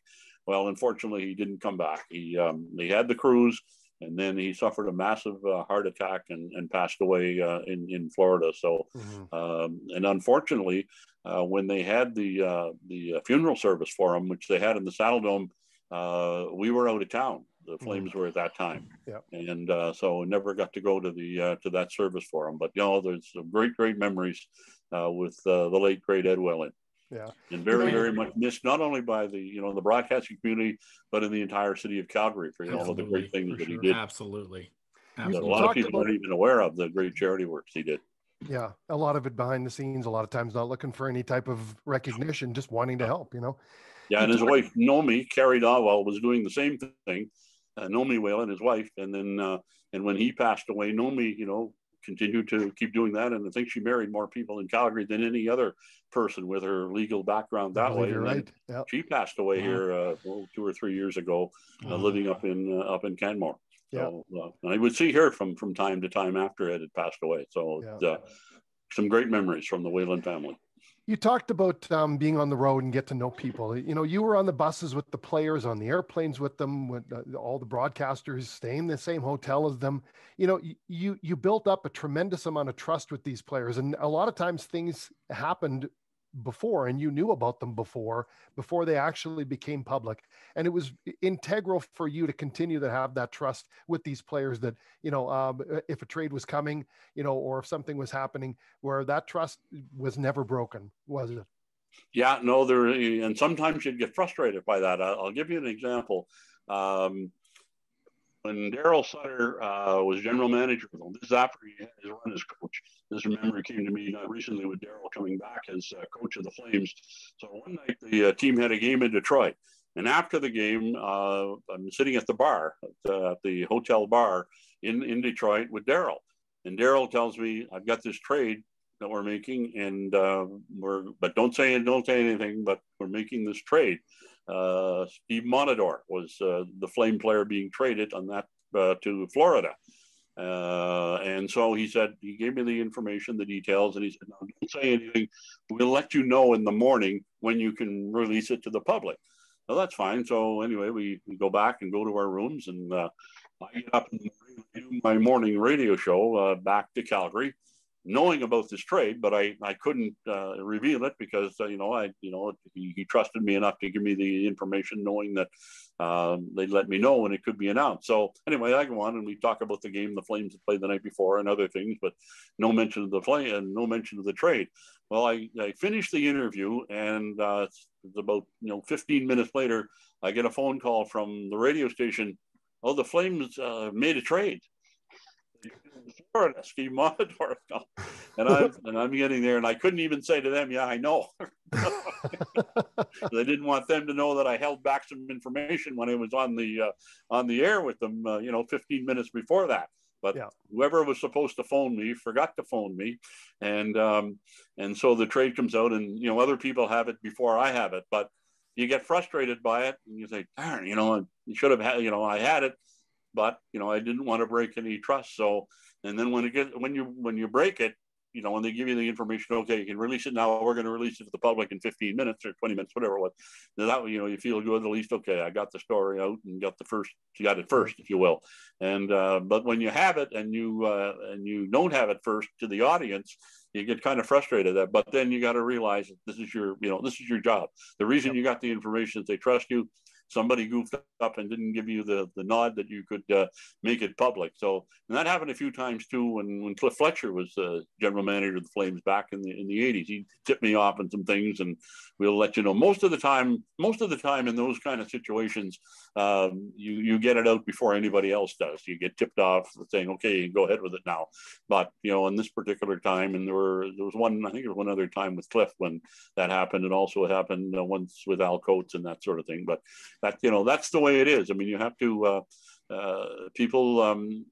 Well, unfortunately, he didn't come back. He had the cruise, and then he suffered a massive heart attack and passed away in Florida. So, and unfortunately, when they had the funeral service for him, which they had in the Saddle Dome, we were out of town. The Flames were at that time, and so never got to go to to that service for him. But there's some great memories with the late great Ed Whalen. Yeah, and very much missed, not only by the broadcasting community, but in the entire city of Calgary for all of the great things that he did. Absolutely. A lot of people aren't even aware of the great charity works he did. Yeah, a lot of it behind the scenes. A lot of times not looking for any type of recognition, just wanting to help. Yeah, and his wife Nomi carried on while was doing the same thing. Nomi Whalen, his wife, and then and when he passed away, Nomi, continued to keep doing that, and I think she married more people in Calgary than any other person with her legal background that way. You're right. Yep. She passed away here 2 or 3 years ago, living up in Canmore. So and I would see her from time to time after Ed had passed away. So some great memories from the Whalen family. You talked about being on the road and get to know people. You were on the buses with the players, on the airplanes with them, with all the broadcasters, staying in the same hotel as them. You built up a tremendous amount of trust with these players. And a lot of times things happened before, and you knew about them before they actually became public. And it was integral for you to continue to have that trust with these players that, if a trade was coming, or if something was happening, where that trust was never broken, was it? Yeah, no, and sometimes you'd get frustrated by that. I'll give you an example. When Daryl Sutter was general manager, this is after he had his run as coach. This memory came to me recently with Daryl coming back as coach of the Flames. So one night the team had a game in Detroit. And after the game, I'm sitting at the bar, at the hotel bar in Detroit with Daryl. And Daryl tells me, I've got this trade that we're making, and but don't say anything, but we're making this trade. Steve Monador was the Flame player being traded on that to Florida. And so he gave me the information, the details, and he said, no, don't say anything. We'll let you know in the morning when you can release it to the public. Well, that's fine. So anyway, we go back and go to our rooms, and I get up and do my morning radio show back to Calgary, knowing about this trade, but I couldn't reveal it because he trusted me enough to give me the information, knowing that they'd let me know when it could be announced. So anyway, I go on and we talk about the game the Flames had played the night before and other things, but no mention of the play and no mention of the trade. Well, I finished the interview, and it's about 15 minutes later, I get a phone call from the radio station. Oh, the Flames made a trade. Florida, Steve Monador, and I'm getting there, and I couldn't even say to them, "Yeah, I know." They didn't want them to know that I held back some information when I was on the air with them, 15 minutes before that. But whoever was supposed to phone me forgot to phone me, and so the trade comes out, and other people have it before I have it, but you get frustrated by it, and you say, "Darn, you should have had, I had it." But I didn't want to break any trust. So, and then when you break it, when they give you the information, okay, you can release it now. We're going to release it to the public in 15 minutes or 20 minutes, whatever it was. That you feel good at least. Okay, I got the story out and got it first, if you will. And but when you have it and you don't have it first to the audience, you get kind of frustrated. But then you got to realize that this is your job. The reason you got the information is they trust you. Somebody goofed up and didn't give you the nod that you could make it public. So, and that happened a few times too when Cliff Fletcher was general manager of the Flames back in the 80s. He tipped me off on some things, and we'll let you know. Most of the time in those kind of situations, you get it out before anybody else does. You get tipped off saying, okay, go ahead with it now. But in this particular time, and there was one other time with Cliff when that happened, and also it happened once with Al Coates and that sort of thing. But that's the way it is. I mean, you have to people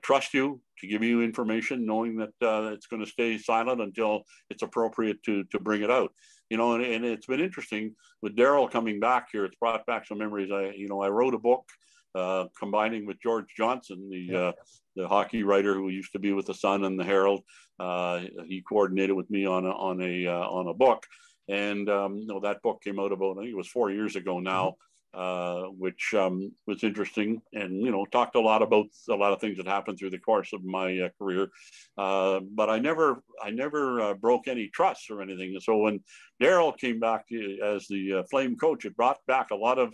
trust you to give you information, knowing that it's going to stay silent until it's appropriate to bring it out. And it's been interesting with Daryl coming back here. It's brought back some memories. I wrote a book combining with George Johnson, the the hockey writer who used to be with the Sun and the Herald. He coordinated with me on a book, and that book came out about, I think it was 4 years ago now, which was interesting, and talked a lot about a lot of things that happened through the course of my career. But I never broke any trust or anything. And so when Darryl came back as the Flame coach, it brought back a lot of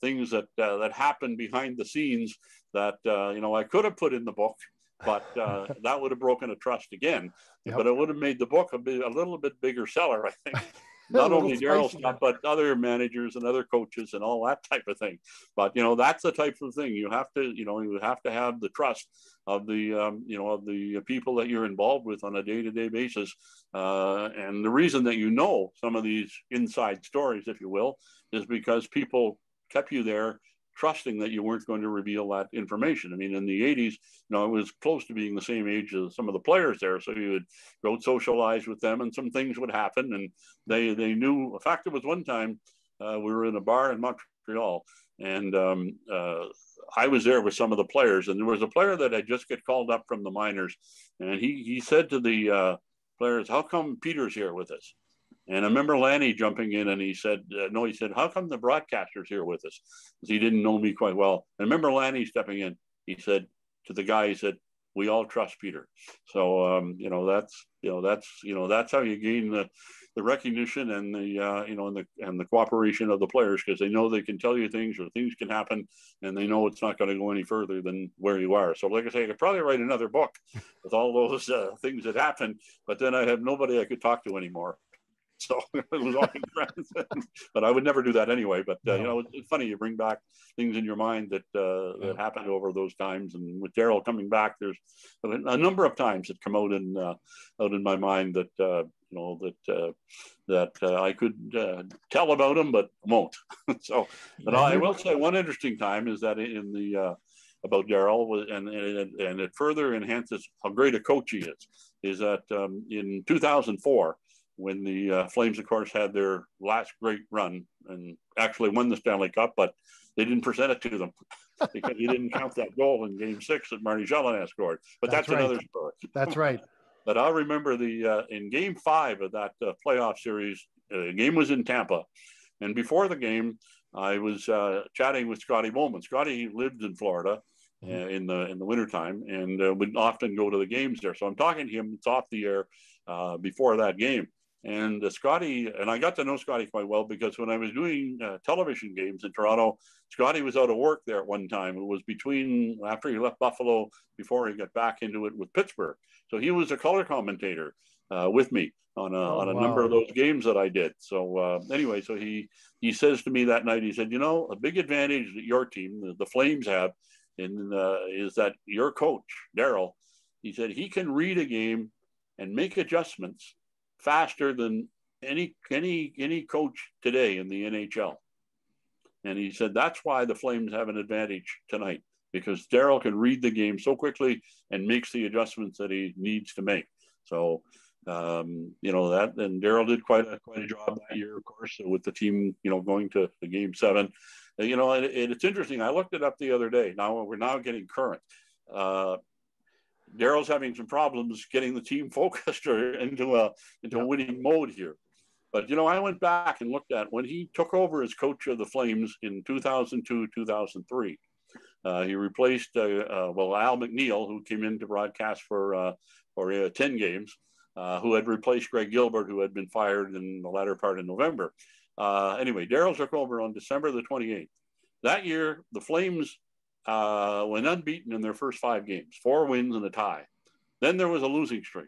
things that happened behind the scenes that I could have put in the book, but that would have broken a trust again. Yep. But it would have made the book a little bit bigger seller, I think. Not only Darryl stuff, but other managers and other coaches and all that type of thing. But that's the type of thing you have to have the trust of the of the people that you're involved with on a day-to-day basis. And the reason that some of these inside stories, if you will, is because people kept you there, trusting that you weren't going to reveal that information. I mean, in the 80s, it was close to being the same age as some of the players there. So you would go socialize with them and some things would happen. And they knew. In fact, there was one time we were in a bar in Montreal, and I was there with some of the players, and there was a player that had just got called up from the minors. And he said to the players, "How come Peter's here with us?" And I remember Lanny jumping in, and he said, no, he said, "How come the broadcaster's here with us?" Because he didn't know me quite well. I remember Lanny stepping in. He said to the guy, he said, "We all trust Peter." So, that's how you gain the recognition and the cooperation of the players, because they know they can tell you things, or things can happen, and they know it's not going to go any further than where you are. So like I say, I could probably write another book with all those things that happened, but then I have nobody I could talk to anymore. So it was all friends, but I would never do that anyway. But it's funny, you bring back things in your mind that happened over those times. And with Darryl coming back, there's a number of times that come out in my mind that I could tell about him, but won't. So, but I will say one interesting time is that in the about Darryl, and it further enhances how great a coach he is that in 2004. When the Flames, of course, had their last great run and actually won the Stanley Cup, but they didn't present it to them because he didn't count that goal in Game 6 that Marty Jelinek scored. But that's right. Another story. That's right. But I remember in Game 5 of that playoff series, the game was in Tampa. And before the game, I was chatting with Scotty Bowman. Scotty lived in Florida in the wintertime and would often go to the games there. So I'm talking to him, it's off the air before that game. And Scotty, and I got to know Scotty quite well because when I was doing television games in Toronto, Scotty was out of work there at one time. It was after he left Buffalo, before he got back into it with Pittsburgh. So he was a color commentator with me on a number of those games that I did. So anyway, so he says to me that night, he said, a big advantage that your team, the Flames, have is that your coach, Darryl, he said he can read a game and make adjustments faster than any coach today in the NHL. And he said that's why the Flames have an advantage tonight, because Darryl can read the game so quickly and makes the adjustments that he needs to make. So that, and Darryl did quite a job that year, of course, with the team going to the Game 7. And it's interesting, I looked it up the other day. Now we're getting current. Darryl's having some problems getting the team focused or into a winning mode here. But, I went back and looked at when he took over as coach of the Flames in 2002, 2003. He replaced, Al McNeil, who came in to broadcast for 10 games, who had replaced Greg Gilbert, who had been fired in the latter part of November. Anyway, Darryl took over on December the 28th. That year, the Flames went unbeaten in their first 5 games, 4 wins and a tie. Then there was a losing streak.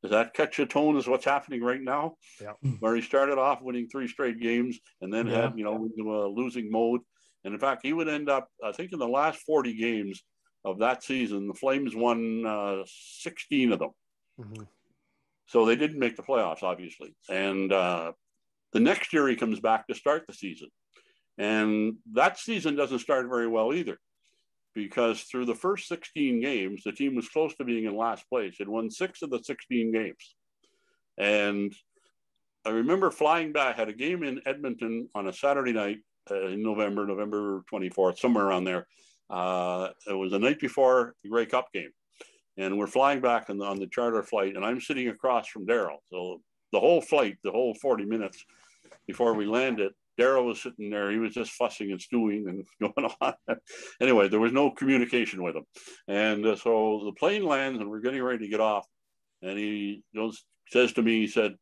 Does that catch a tone as what's happening right now? Yeah. Where he started off winning 3 straight games and then had, into a losing mode. And in fact, he would end up, I think in the last 40 games of that season, the Flames won 16 of them. Mm-hmm. So they didn't make the playoffs, obviously. And the next year he comes back to start the season. And that season doesn't start very well either, because through the first 16 games, the team was close to being in last place. It won 6 of the 16 games. And I remember flying back, had a game in Edmonton on a Saturday night in November 24th, somewhere around there. It was the night before the Grey Cup game. And we're flying back on the charter flight, and I'm sitting across from Darryl. So the whole flight, the whole 40 minutes before we landed, Darryl was sitting there. He was just fussing and stewing and going on. Anyway, there was no communication with him. And so the plane lands, and we're getting ready to get off. And he says to me, he said,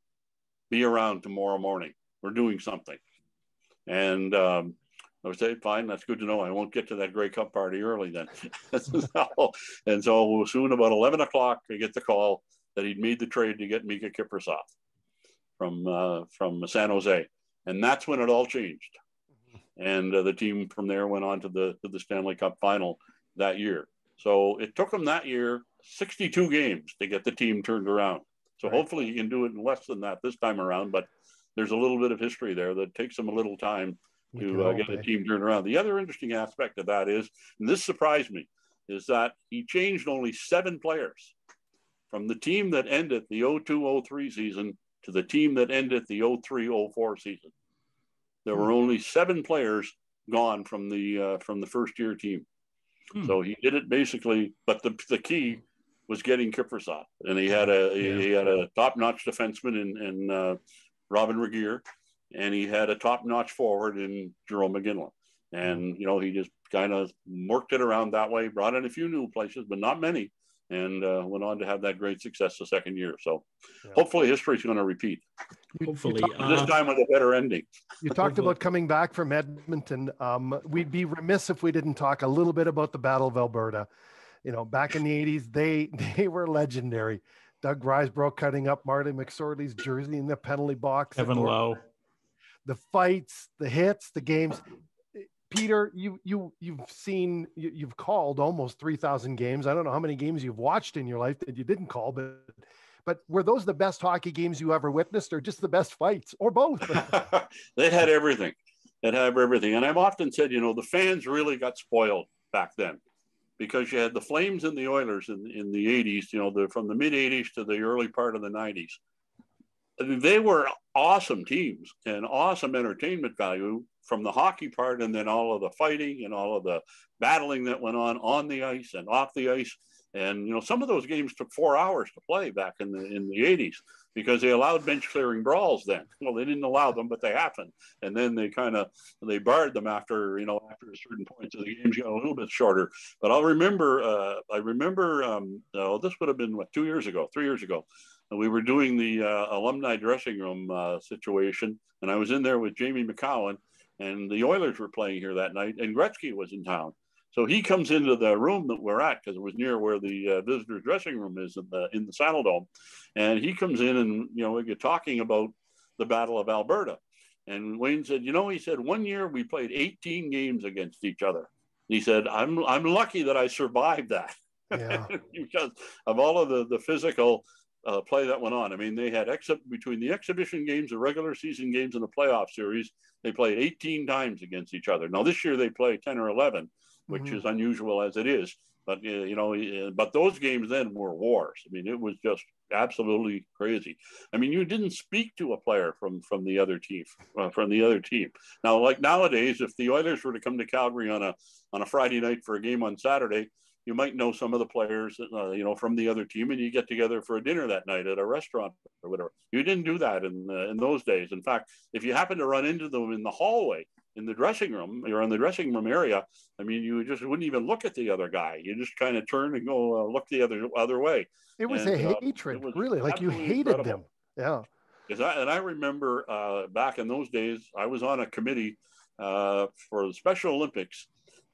"Be around tomorrow morning. We're doing something." And I would say, "Fine, that's good to know. I won't get to that Grey Cup party early then." And so soon, about 11 o'clock, I get the call that he'd made the trade to get Mika Kiprusoff from San Jose. And that's when it all changed. And the team from there went on to the Stanley Cup final that year. So it took him that year 62 games to get the team turned around. So hopefully he can do it in less than that this time around. But there's a little bit of history there that takes him a little time to get the team turned around. The other interesting aspect of that is, and this surprised me, is that he changed only 7 players from the team that ended the 02-03 season to the team that ended the 03-04 season. There were only 7 players gone from the first year team. So he did it basically, but the key was getting Kiprusoff, and he had a top-notch defenseman in Robin Regier, and he had a top-notch forward in Jerome McGinley. And, he just kind of worked it around that way, brought in a few new places, but not many, and went on to have that great success the second year. So hopefully history is going to repeat. Hopefully. This time with a better ending. You talked about coming back from Edmonton. We'd be remiss if we didn't talk a little bit about the Battle of Alberta. Back in the 80s, they were legendary. Doug Risebrough cutting up Marty McSorley's jersey in the penalty box. Kevin Lowe. The fights, the hits, the games. Peter, you've called almost 3,000 games. I don't know how many games you've watched in your life that you didn't call, but were those the best hockey games you ever witnessed, or just the best fights, or both? They had everything. And I've often said, the fans really got spoiled back then, because you had the Flames and the Oilers in the 80s, from the mid 80s to the early part of the 90s. They were awesome teams and awesome entertainment value from the hockey part, and then all of the fighting and all of the battling that went on the ice and off the ice. And, some of those games took 4 hours to play back in the 80s, because they allowed bench clearing brawls then. Well, they didn't allow them, but they happened. And then they barred them after a certain point. So the games got a little bit shorter. But I remember, this would have been 3 years ago. And we were doing the alumni dressing room situation. And I was in there with Jamie McCowan, and the Oilers were playing here that night, and Gretzky was in town. So he comes into the room that we're at, because it was near where the visitors' dressing room is in the Saddle Dome. And he comes in, and, we get talking about the Battle of Alberta. And Wayne said, he said, one year we played 18 games against each other. He said, I'm lucky that I survived that. Yeah. Because of all of the physical play that went on. I mean, they had between the exhibition games, the regular season games, and the playoff series, they played 18 times against each other. Now this year they play 10 or 11, which is unusual as it is. But but those games then were wars. I mean, it was just absolutely crazy. I mean, you didn't speak to a player from the other team. Now, like nowadays, if the Oilers were to come to Calgary on a Friday night for a game on Saturday, you might know some of the players, from the other team, and you get together for a dinner that night at a restaurant or whatever. You didn't do that in those days. In fact, if you happen to run into them in the hallway, in the dressing room, or in the dressing room area, I mean, you just wouldn't even look at the other guy. You just kind of turn and go look the other way. It was a hatred, really, like you hated incredible. them. Yeah. I remember back in those days, I was on a committee for the Special Olympics.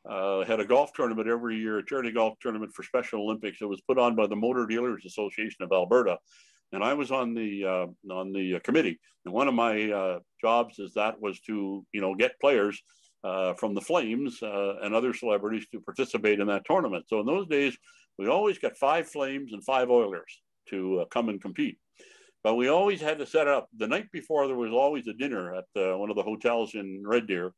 Had a golf tournament every year, a charity golf tournament for Special Olympics. It was put on by the Motor Dealers Association of Alberta, and I was on the committee. And one of my jobs was to get players from the Flames and other celebrities to participate in that tournament. So in those days, we always got 5 Flames and 5 Oilers to come and compete. But we always had to set up the night before. There was always a dinner at one of the hotels in Red Deer.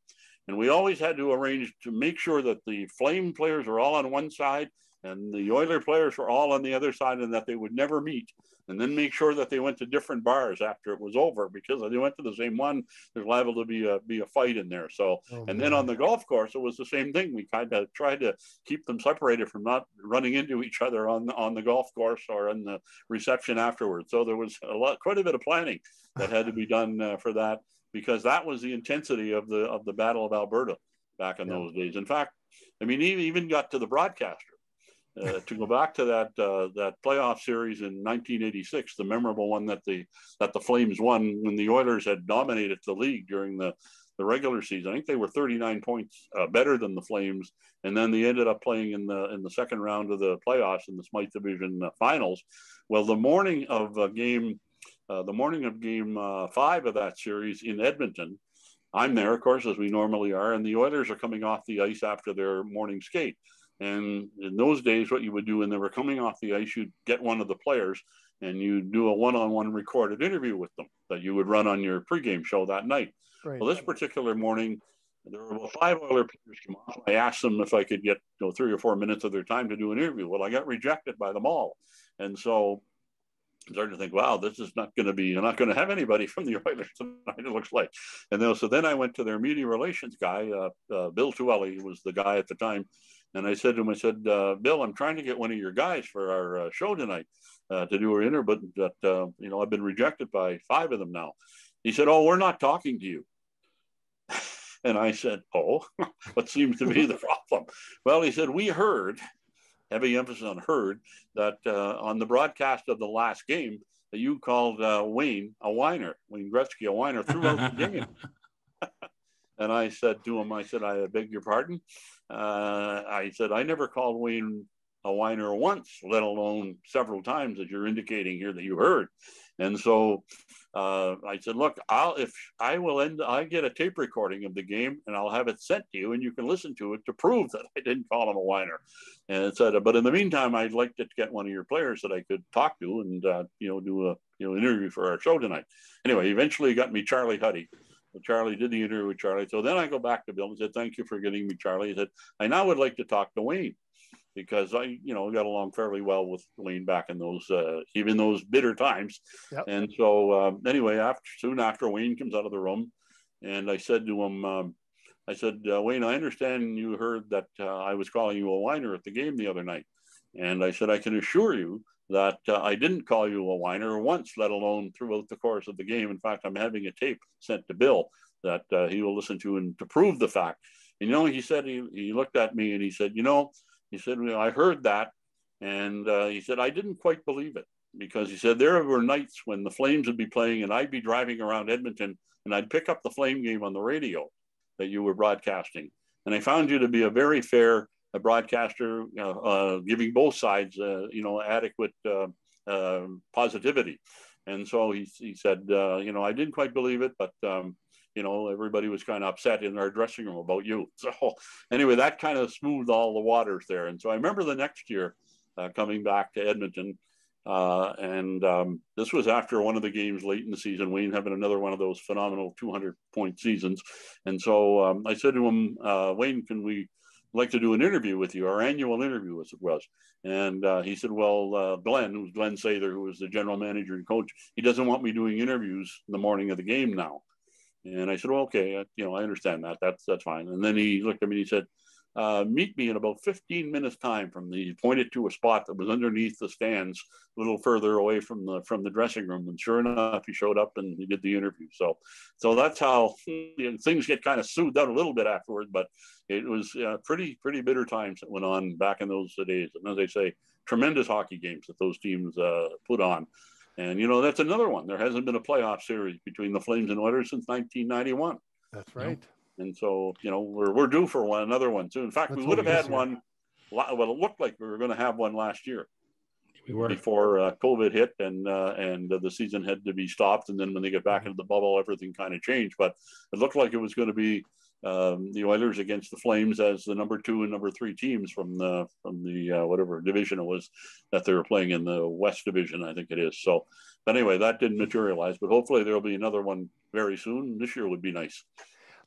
And we always had to arrange to make sure that the Flame players are all on one side And the Oiler players were all on the other side, and that they would never meet, and then make sure that they went to different bars after it was over, because if they went to the same one, there's liable to be a fight in there. So, and then on the golf course, it was the same thing. We kind of tried to keep them separated from not running into each other on the golf course or in the reception afterwards. So there was quite a bit of planning that had to be done for that, because that was the intensity of the Battle of Alberta back in those days. In fact, I mean, he even got to the broadcaster. To go back to that playoff series in 1986, the memorable one that the Flames won when the Oilers had dominated the league during the regular season. I think they were 39 points better than the Flames, and then they ended up playing in the second round of the playoffs in the Smythe Division finals. Well, the morning of game 5 of that series in Edmonton, I'm there, of course, as we normally are, and the Oilers are coming off the ice after their morning skate. And in those days, what you would do when they were coming off the ice, you'd get one of the players and you do a one-on-one recorded interview with them that you would run on your pregame show that night. Right. Well, this particular morning, there were about 5 Oiler players come off. I asked them if I could get 3 or 4 minutes of their time to do an interview. Well, I got rejected by them all. And so I started to think, wow, this is not going to be, I'm not going to have anybody from the Oilers tonight, it looks like. And so then I went to their media relations guy, Bill Tuelli, was the guy at the time. And I said to him, Bill, I'm trying to get one of your guys for our show tonight to do our interview, but I've been rejected by 5 of them now. He said, oh, we're not talking to you. And I said, oh, what seems to be the problem? Well, he said, we heard, heavy emphasis on heard, that on the broadcast of the last game, that you called Wayne Gretzky a whiner throughout the game. And I said to him, I beg your pardon. I said, I never called Wayne a whiner once, let alone several times, as you're indicating here that you heard. And so I said, look, I get a tape recording of the game and I'll have it sent to you and you can listen to it to prove that I didn't call him a whiner. And it said, but in the meantime, I'd like to get one of your players that I could talk to and, do an interview for our show tonight. Anyway, eventually he got me Charlie Huddy. So Charlie did the interview with Charlie. So then I go back to Bill and said, thank you for getting me Charlie. He said, I now would like to talk to Wayne, because I got along fairly well with Wayne back in those, even those bitter times. Yep. And so anyway, soon after Wayne comes out of the room, and I said to him, Wayne, I understand you heard that I was calling you a whiner at the game the other night. And I said, I can assure you that I didn't call you a whiner once, let alone throughout the course of the game. In fact, I'm having a tape sent to Bill that he will listen to and to prove the fact. And, he said, he looked at me and he said, I heard that. And he said, I didn't quite believe it, because he said, there were nights when the Flames would be playing and I'd be driving around Edmonton and I'd pick up the Flame game on the radio that you were broadcasting. And I found you to be a very fair broadcaster, giving both sides, adequate positivity. And so he said, I didn't quite believe it, but, everybody was kind of upset in our dressing room about you. So anyway, that kind of smoothed all the waters there. And so I remember the next year coming back to Edmonton, and this was after one of the games late in the season, Wayne having another one of those phenomenal 200-point seasons. And so I said to him, Wayne, can we like to do an interview with you, our annual interview as it was. And he said, well, Glenn Sather, who was the general manager and coach, he doesn't want me doing interviews in the morning of the game now. And I said, well, okay, I understand that. That's fine. And then he looked at me and he said, meet me in about 15 minutes time he pointed to a spot that was underneath the stands, a little further away from the dressing room. And sure enough, he showed up and he did the interview. So that's how things get kind of soothed out a little bit afterward, but it was pretty bitter times that went on back in those days. And as I say, tremendous hockey games that those teams put on. And, that's another one. There hasn't been a playoff series between the Flames and Oilers since 1991. That's right. And so, we're due for another one too. In fact, we would have had one. Well, it looked like we were going to have one last year. We were before COVID hit and the season had to be stopped. And then when they get back into the bubble, everything kind of changed. But it looked like it was going to be the Oilers against the Flames as the number 2 and number 3 teams from the whatever division it was that they were playing in, the West Division, I think it is. So, but anyway, that didn't materialize. But hopefully there'll be another one very soon. This year would be nice.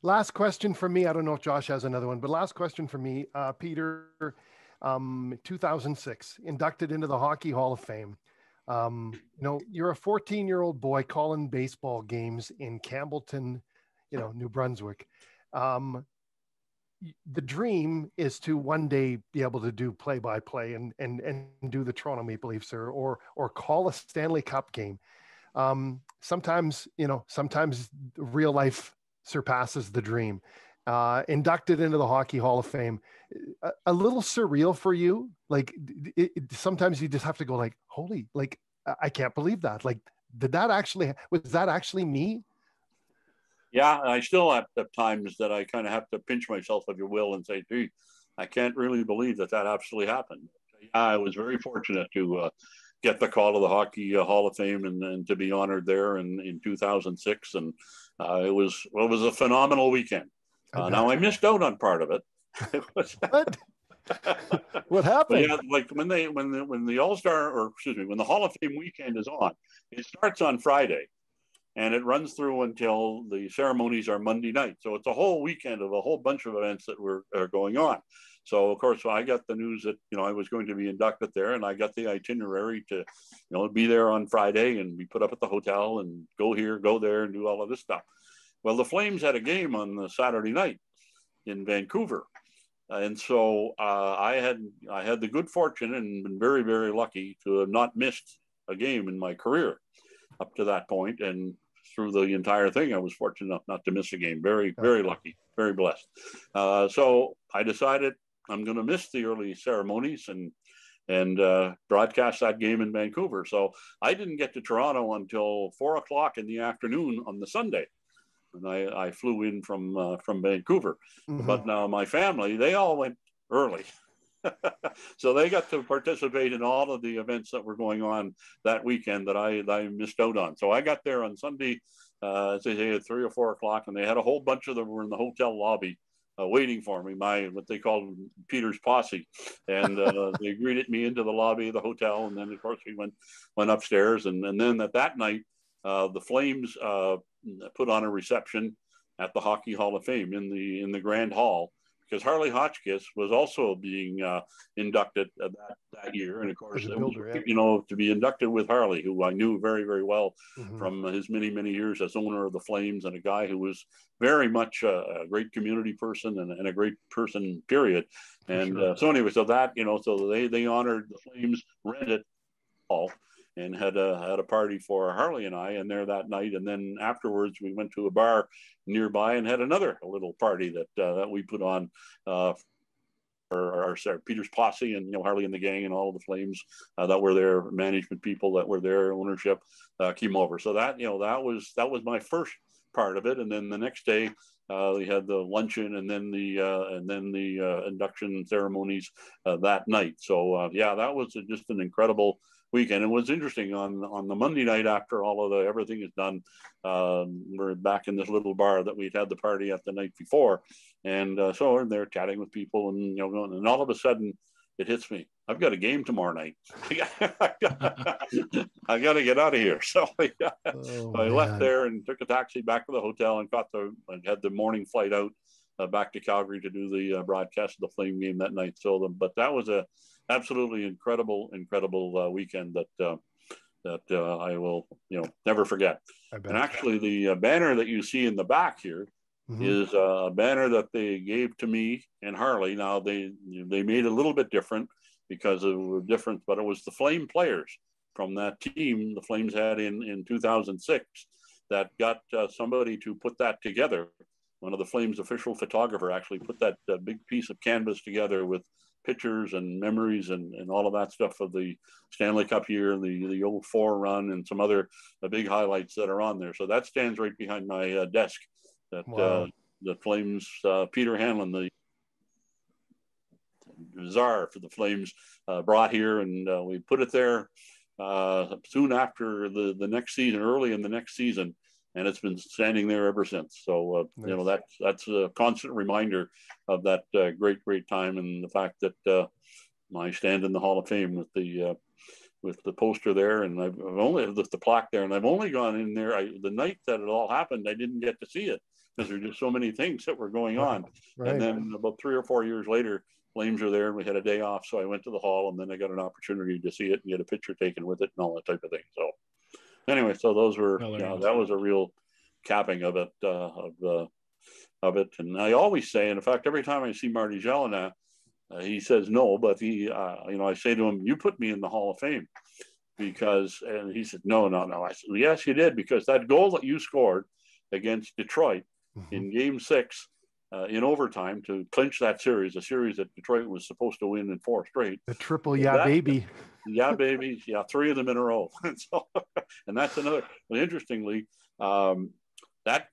Last question for me. I don't know if Josh has another one, but last question for me, Peter. 2006, inducted into the Hockey Hall of Fame. You're a 14-year-old boy calling baseball games in Campbellton, New Brunswick. The dream is to one day be able to do play-by-play and do the Toronto Maple Leafs or call a Stanley Cup game. Sometimes real life surpasses the dream. Inducted into the Hockey Hall of Fame, a little surreal for you. Like sometimes you just have to go like, holy, like, I can't believe that. Like, was that actually me? Yeah, I still have times that I kind of have to pinch myself, if you will, and say, gee, I can't really believe that actually happened. I was very fortunate to get the call to the Hockey Hall of Fame and to be honored there in 2006. And it was a phenomenal weekend. Now I missed out on part of it. What? What happened? Yeah, like when the All-Star, or excuse me, when the Hall of Fame weekend is on, it starts on Friday and it runs through until the ceremonies are Monday night. So it's a whole weekend of a whole bunch of events that are going on. So of course, I got the news that I was going to be inducted there, and I got the itinerary to be there on Friday and be put up at the hotel and go here, go there, and do all of this stuff. Well, the Flames had a game on the Saturday night in Vancouver. And so I had the good fortune and been very, very lucky to have not missed a game in my career up to that point. And through the entire thing, I was fortunate enough not to miss a game. Very, very lucky, very blessed. So I decided I'm going to miss the early ceremonies and broadcast that game in Vancouver. So I didn't get to Toronto until 4:00 in the afternoon on the Sunday. And I flew in from Vancouver. Mm-hmm. But now my family, they all went early. So they got to participate in all of the events that were going on that weekend that I missed out on. So I got there on Sunday, as they say, at 3 or 4 o'clock, and they had a whole bunch of them were in the hotel lobby waiting for me, what they called Peter's posse. And they greeted me into the lobby of the hotel. And then, of course, we went upstairs. And then that night, the Flames put on a reception at the Hockey Hall of Fame in the Grand Hall, because Harley Hotchkiss was also being inducted that year. And of course, to be inducted with Harley, who I knew very, very well from his many, many years as owner of the Flames, and a guy who was very much a great community person and a great person, period. And so anyway, so that, so they honored the Flames, rented hall, and had a party for Harley and I, and there that night. And then afterwards, we went to a bar nearby and had a little party that we put on our Peter's posse, and Harley and the gang and all of the Flames that were there, management people that were there, ownership came over. So that that was my first part of it. And then the next day, we had the luncheon and then the induction ceremonies that night. So that was just an incredible weekend. It was interesting on the Monday night after all of everything is done. We're back in this little bar that we'd had the party at the night before, and so we're there chatting with people, and and all of a sudden it hits me. I've got a game tomorrow night. I got to get out of here. So I left there and took a taxi back to the hotel and had the morning flight out back to Calgary to do the broadcast of the Flame game that night. But that was a absolutely incredible weekend that I will never forget. And actually, the banner that you see in the back here is a banner that they gave to me and Harley. Now they made it a little bit different because of the difference, but it was the Flame players from that team the Flames had in 2006 that got somebody to put that together. One of the Flames official photographer actually put that big piece of canvas together with pictures and memories and all of that stuff of the Stanley Cup year, the 04 run, and some other big highlights that are on there. So that stands right behind my desk. That the Flames, Peter Hanlon, the czar for the Flames, brought here, and we put it there soon after the next season, early in the next season. And it's been standing there ever since. So, nice. That's a constant reminder of that great time, and the fact that I stand in the Hall of Fame with the poster there, and I've only with the plaque there, and I've only gone in there. The night that it all happened, I didn't get to see it because there were just so many things that were going on. Right. And then about 3 or 4 years later, Flames were there, and we had a day off, so I went to the hall, and then I got an opportunity to see it and get a picture taken with it and all that type of thing. So anyway, so those were, that was a real capping of it, of it. And I always say, and in fact, every time I see Marty Gelinas, he says no, but he, I say to him, you put me in the Hall of Fame because, and he said, no. I said, yes, you did, because that goal that you scored against Detroit in Game 6 in overtime to clinch that series, a series that Detroit was supposed to win in 4 straight. The triple, baby. Yeah, baby. Yeah, 3 of them in a row. And that's another. Well, interestingly, that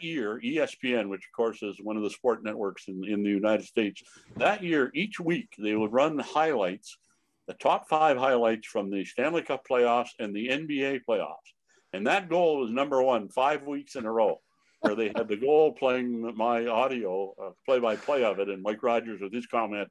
year, ESPN, which of course is one of the sport networks in the United States, that year, each week they would run highlights, the top 5 highlights from the Stanley Cup playoffs and the NBA playoffs. And that goal was number 1 5 weeks in a row, where they had the goal playing my audio, play-by-play of it, and Mike Rogers with his comment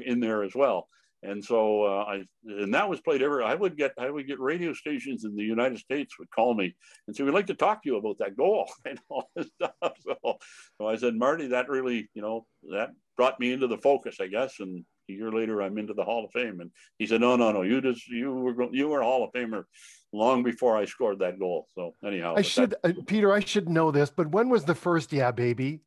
in there as well. And so and that was played I would get radio stations in the United States would call me and say, we'd like to talk to you about that goal and all this stuff. So I said, Marty, that really, that brought me into the focus, I guess. And a year later, I'm into the Hall of Fame. And he said, no, you were a Hall of Famer long before I scored that goal. So anyhow, Peter, I should know this, but when was the first Yeah Baby?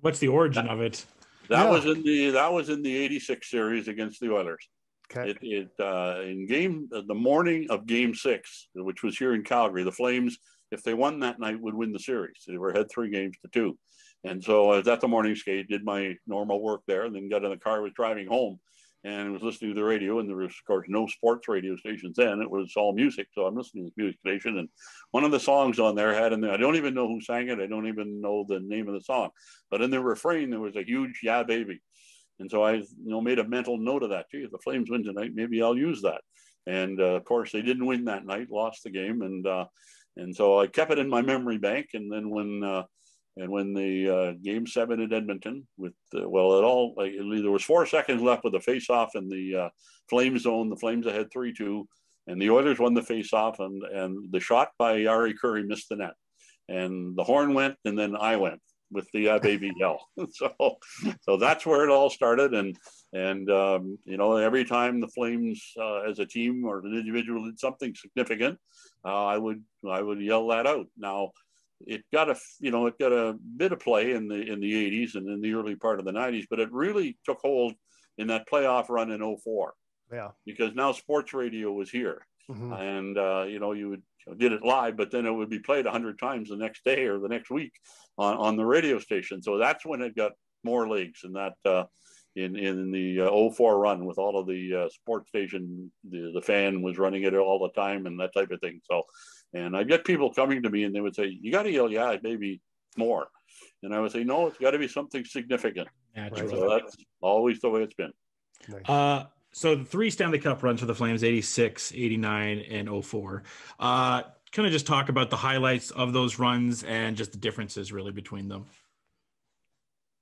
What's the origin of it? That was in the 86 series against the Oilers. Okay. The morning of Game 6, which was here in Calgary, the Flames, if they won that night, would win the series. They were ahead 3-2. And so I was at the morning skate, did my normal work there, and then got in the car, was driving home, and was listening to the radio. And there was, of course, no sports radio stations then. It was all music. So I'm listening to the music station, and one of the songs on there had in there, I don't even know who sang it. I don't even know the name of the song, but in the refrain, there was a huge "Yeah, baby." And so I, made a mental note of that. Gee, if the Flames win tonight, maybe I'll use that. And of course, they didn't win that night, lost the game, and so I kept it in my memory bank. And then when the Game 7 at Edmonton, there was 4 seconds left with the face-off in the Flames zone. The Flames ahead 3-2, and the Oilers won the face-off, and the shot by Yari Curry missed the net, and the horn went, and then I went with the baby yell. So that's where it all started. And every time the Flames as a team or an individual did something significant, I would yell that out. Now, it got a bit of play in the 80s and in the early part of the 90s, but it really took hold in that playoff run in 2004. Yeah. Because now sports radio was here. Mm-hmm. And you would did it live, but then it would be played 100 times the next day or the next week on the radio station. So that's when it got more legs, and that in the 2004 run with all of the sports station, the fan was running it all the time and that type of thing. So, and I'd get people coming to me and they would say, you got to yell, yeah, maybe more. And I would say, no, it's got to be something significant. Naturally. So that's always the way it's been. Nice. So the 3 Stanley Cup runs for the Flames, 86, 89, and 04. Kind of just talk about the highlights of those runs and just the differences really between them.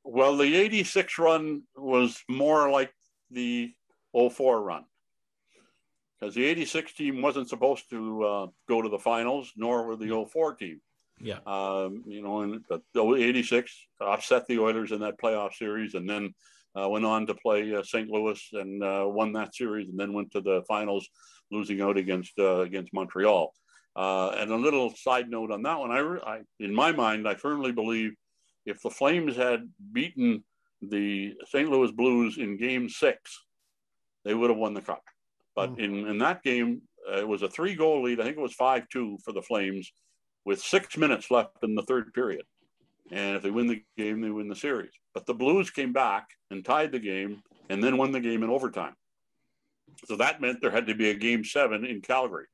Well, the 86 run was more like the 04 run, because the 86 team wasn't supposed to go to the finals, nor were the 04 team. Yeah. But the 86 upset the Oilers in that playoff series, and then went on to play St. Louis and won that series, and then went to the finals, losing out against Montreal. And a little side note on that one, I in my mind, I firmly believe if the Flames had beaten the St. Louis Blues in Game 6, they would have won the cup. But in that game, it was a 3-goal lead. I think it was 5-2 for the Flames with 6 minutes left in the third period. And if they win the game, they win the series. But the Blues came back and tied the game and then won the game in overtime. So that meant there had to be a Game 7 in Calgary.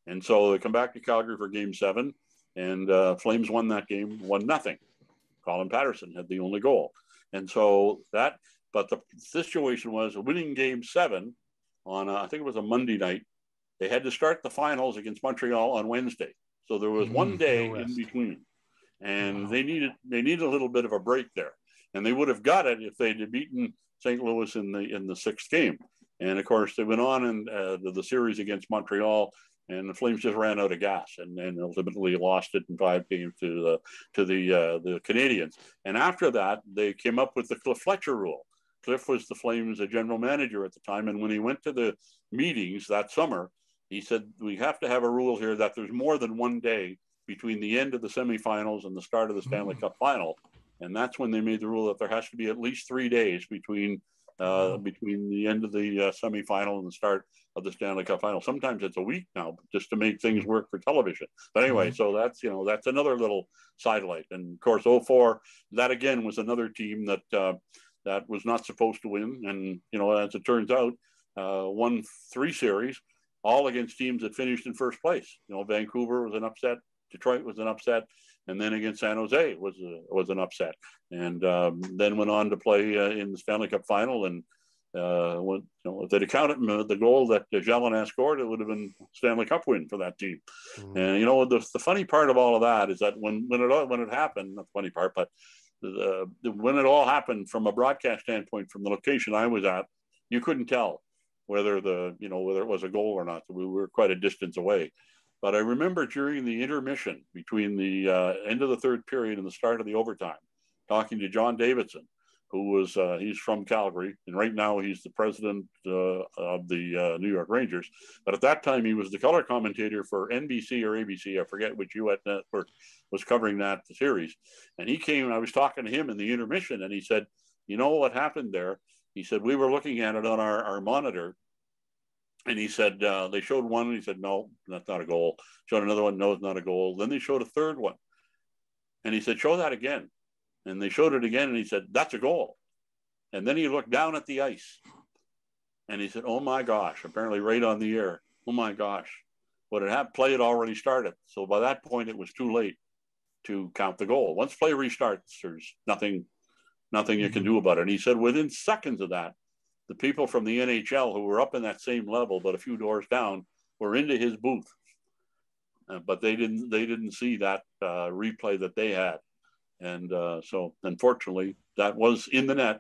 And so they come back to Calgary for Game 7, and Flames won that game 1-0. Colin Patterson had the only goal. And so but the situation was winning Game 7 on, I think it was a Monday night. They had to start the finals against Montreal on Wednesday. So there was one day in between. And they needed a little bit of a break there. And they would have got it if they'd beaten St. Louis in the 6th game. And of course, they went on and the series against Montreal, and the Flames just ran out of gas and ultimately lost it in 5 games to the Canadians. And after that, they came up with the Cliff Fletcher rule. Cliff was the Flames general manager at the time. And when he went to the meetings that summer, he said, we have to have a rule here that there's more than one day between the end of the semifinals and the start of the Stanley Cup final. And that's when they made the rule that there has to be at least 3 days between the end of the semifinal and the start of the Stanley Cup final. Sometimes it's a week now, just to make things work for television. But anyway, so that's, that's another little sidelight. And of course, 04, that again was another team that that was not supposed to win. And, as it turns out, won 3 series, all against teams that finished in first place. Vancouver was an upset. Detroit was an upset. And then against San Jose was an upset. And then went on to play in the Stanley Cup final. And if they'd accounted the goal that Jelinek scored, it would have been Stanley Cup win for that team. And the funny part of all of that is that when it happened, not the funny part, but when it all happened from a broadcast standpoint, from the location I was at, you couldn't tell whether whether it was a goal or not. We were quite a distance away. But I remember during the intermission between the end of the third period and the start of the overtime, talking to John Davidson, who was, he's from Calgary, and right now he's the president of the New York Rangers. But at that time, he was the color commentator for NBC or ABC, I forget which U.S. network was covering that series. And he came, I was talking to him in the intermission, and he said, what happened there? He said, we were looking at it on our monitor. And he said, they showed one, and he said, no, that's not a goal. Showed another one, no, it's not a goal. Then they showed a third one. And he said, show that again. And they showed it again, and he said, that's a goal. And then he looked down at the ice, and he said, oh my gosh, apparently right on the air, oh my gosh, play had already started. So by that point, it was too late to count the goal. Once play restarts, there's nothing you can do about it. And he said, within seconds of that, the people from the NHL who were up in that same level, but a few doors down, were into his booth. But they didn't see that replay that they had. And so unfortunately that was in the net,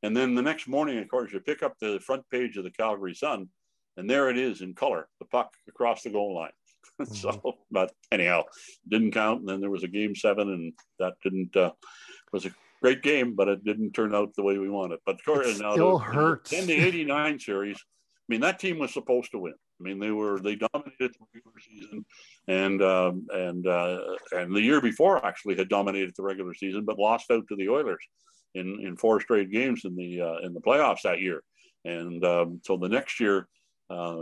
and then the next morning, of course, you pick up the front page of the Calgary Sun, and there it is in color, the puck across the goal line. So, but anyhow, didn't count. And then there was a game 7, and that was a great game, but it didn't turn out the way we wanted. But of course, still hurts. In the 89 series, I mean, that team was supposed to win. I mean, they dominated the regular season, and the year before actually had dominated the regular season, but lost out to the Oilers in 4 straight games in the playoffs that year. And so the next year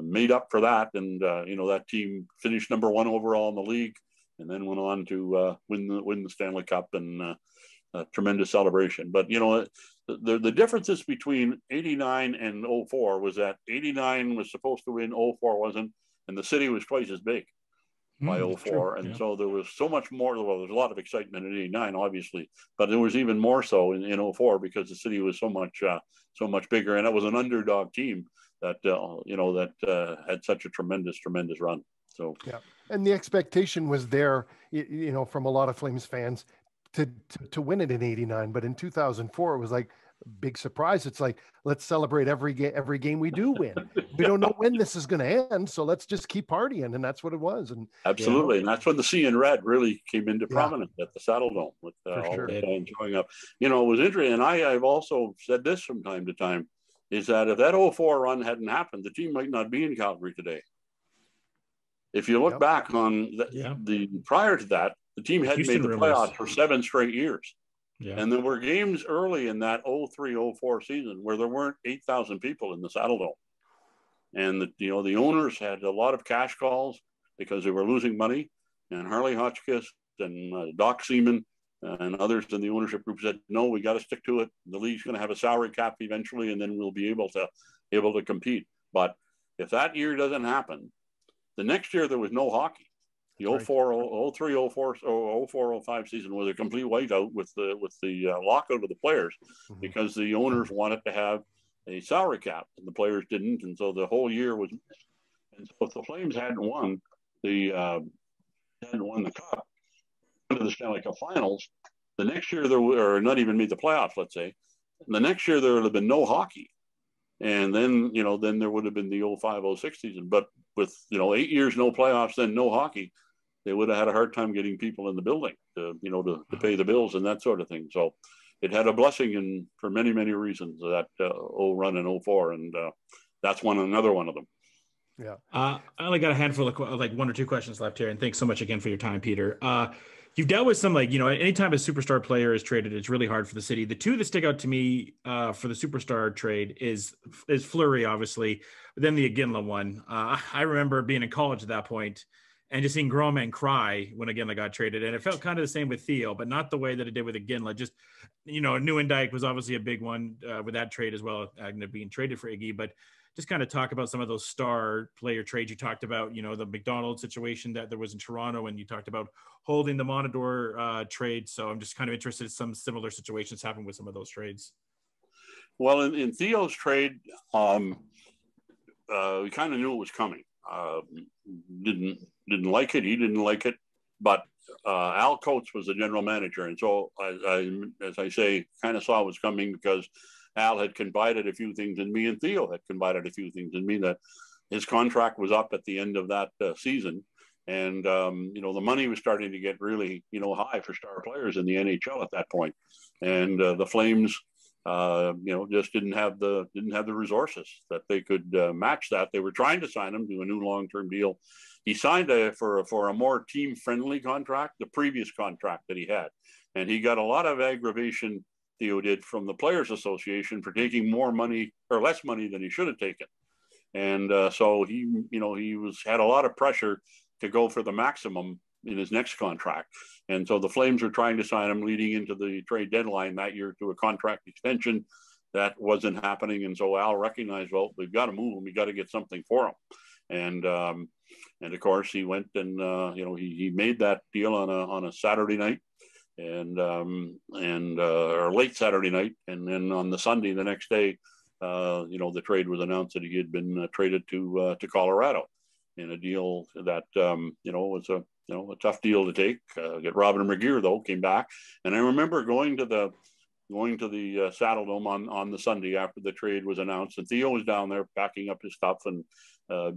made up for that, and that team finished number 1 overall in the league, and then went on to win the Stanley Cup, and a tremendous celebration. But the differences between 89 and 04 was that 89 was supposed to win, 04 wasn't, and the city was twice as big by 04. And so there was so much more. Well, there's a lot of excitement in 89, obviously, but there was even more so in 04 because the city was so much bigger, and it was an underdog team that had such a tremendous run. So yeah, and the expectation was there, from a lot of Flames fans to win it in 89, but in 2004 it was like a big surprise. It's like, let's celebrate every game we do win. We don't know when this is going to end, so let's just keep partying. And that's what it was. And absolutely, and that's when the C in red really came into prominence at the Saddle Dome with all the fans showing up. It was interesting, and I've also said this from time to time, is that if that 04 run hadn't happened, the team might not be in Calgary today. If you look back on the prior to that, the team hadn't made the playoffs for 7 straight years. Yeah. And there were games early in that 03-04 season where there weren't 8,000 people in the Saddle Dome. And the owners had a lot of cash calls because they were losing money. And Harley Hotchkiss and Doc Seaman and others in the ownership group said, no, we got to stick to it. The league's going to have a salary cap eventually, and then we'll be able to compete. But if that year doesn't happen, the next year there was no hockey. The 04-05 season was a complete whiteout with the lockout of the players because the owners wanted to have a salary cap and the players didn't, and so the whole year was missed. And so if the Flames hadn't won the cup, into the Stanley Cup Finals, the next year or not even made the playoffs, let's say, the next year there would have been no hockey, and then there would have been the 05-06 season. But with 8 years no playoffs, then no hockey, they would have had a hard time getting people in the building to pay the bills and that sort of thing. So it had a blessing for many, many reasons, that run in 04. And that's another one of them. Yeah. I only got a handful of like one or two questions left here. And thanks so much again for your time, Peter. You've dealt with some, like, anytime a superstar player is traded, it's really hard for the city. The two that stick out to me for the superstar trade is Fleury, obviously, but then the Iginla one. I remember being in college at that point and just seeing grown men cry when Iginla got traded. And it felt kind of the same with Theo, but not the way that it did with Iginla. Just, Nieuwendyk was obviously a big one with that trade as well, being traded for Iggy, but just kind of talk about some of those star player trades you talked about, the McDonald situation that there was in Toronto, and you talked about holding the Monador trade. So I'm just kind of interested in some similar situations happen with some of those trades. Well, in Theo's trade, we kind of knew it was coming. Didn't like it. He didn't like it, but Al Coates was the general manager. And so as I say, kind of saw it was coming because Al had confided a few things in me, and Theo had confided a few things in me, that his contract was up at the end of that season. And, the money was starting to get really, high for star players in the NHL at that point. And the Flames, just didn't have the resources that they could match that. They were trying to sign him to a new long-term deal. He signed for a more team-friendly contract, the previous contract that he had. And he got a lot of aggravation, Theo did, from the Players Association for taking more money or less money than he should have taken. And so he had a lot of pressure to go for the maximum in his next contract. And so the Flames were trying to sign him leading into the trade deadline that year to a contract extension. That wasn't happening. And so Al recognized, well, we've got to move him. We got to get something for him. And of course he went and, he made that deal on a Saturday night. Or late Saturday night, and then on the Sunday the next day, the trade was announced that he had been traded to Colorado in a deal that was a tough deal to take. Get Robin McGear though came back, and I remember going to the Saddle Dome on the Sunday after the trade was announced, and Theo was down there packing up his stuff and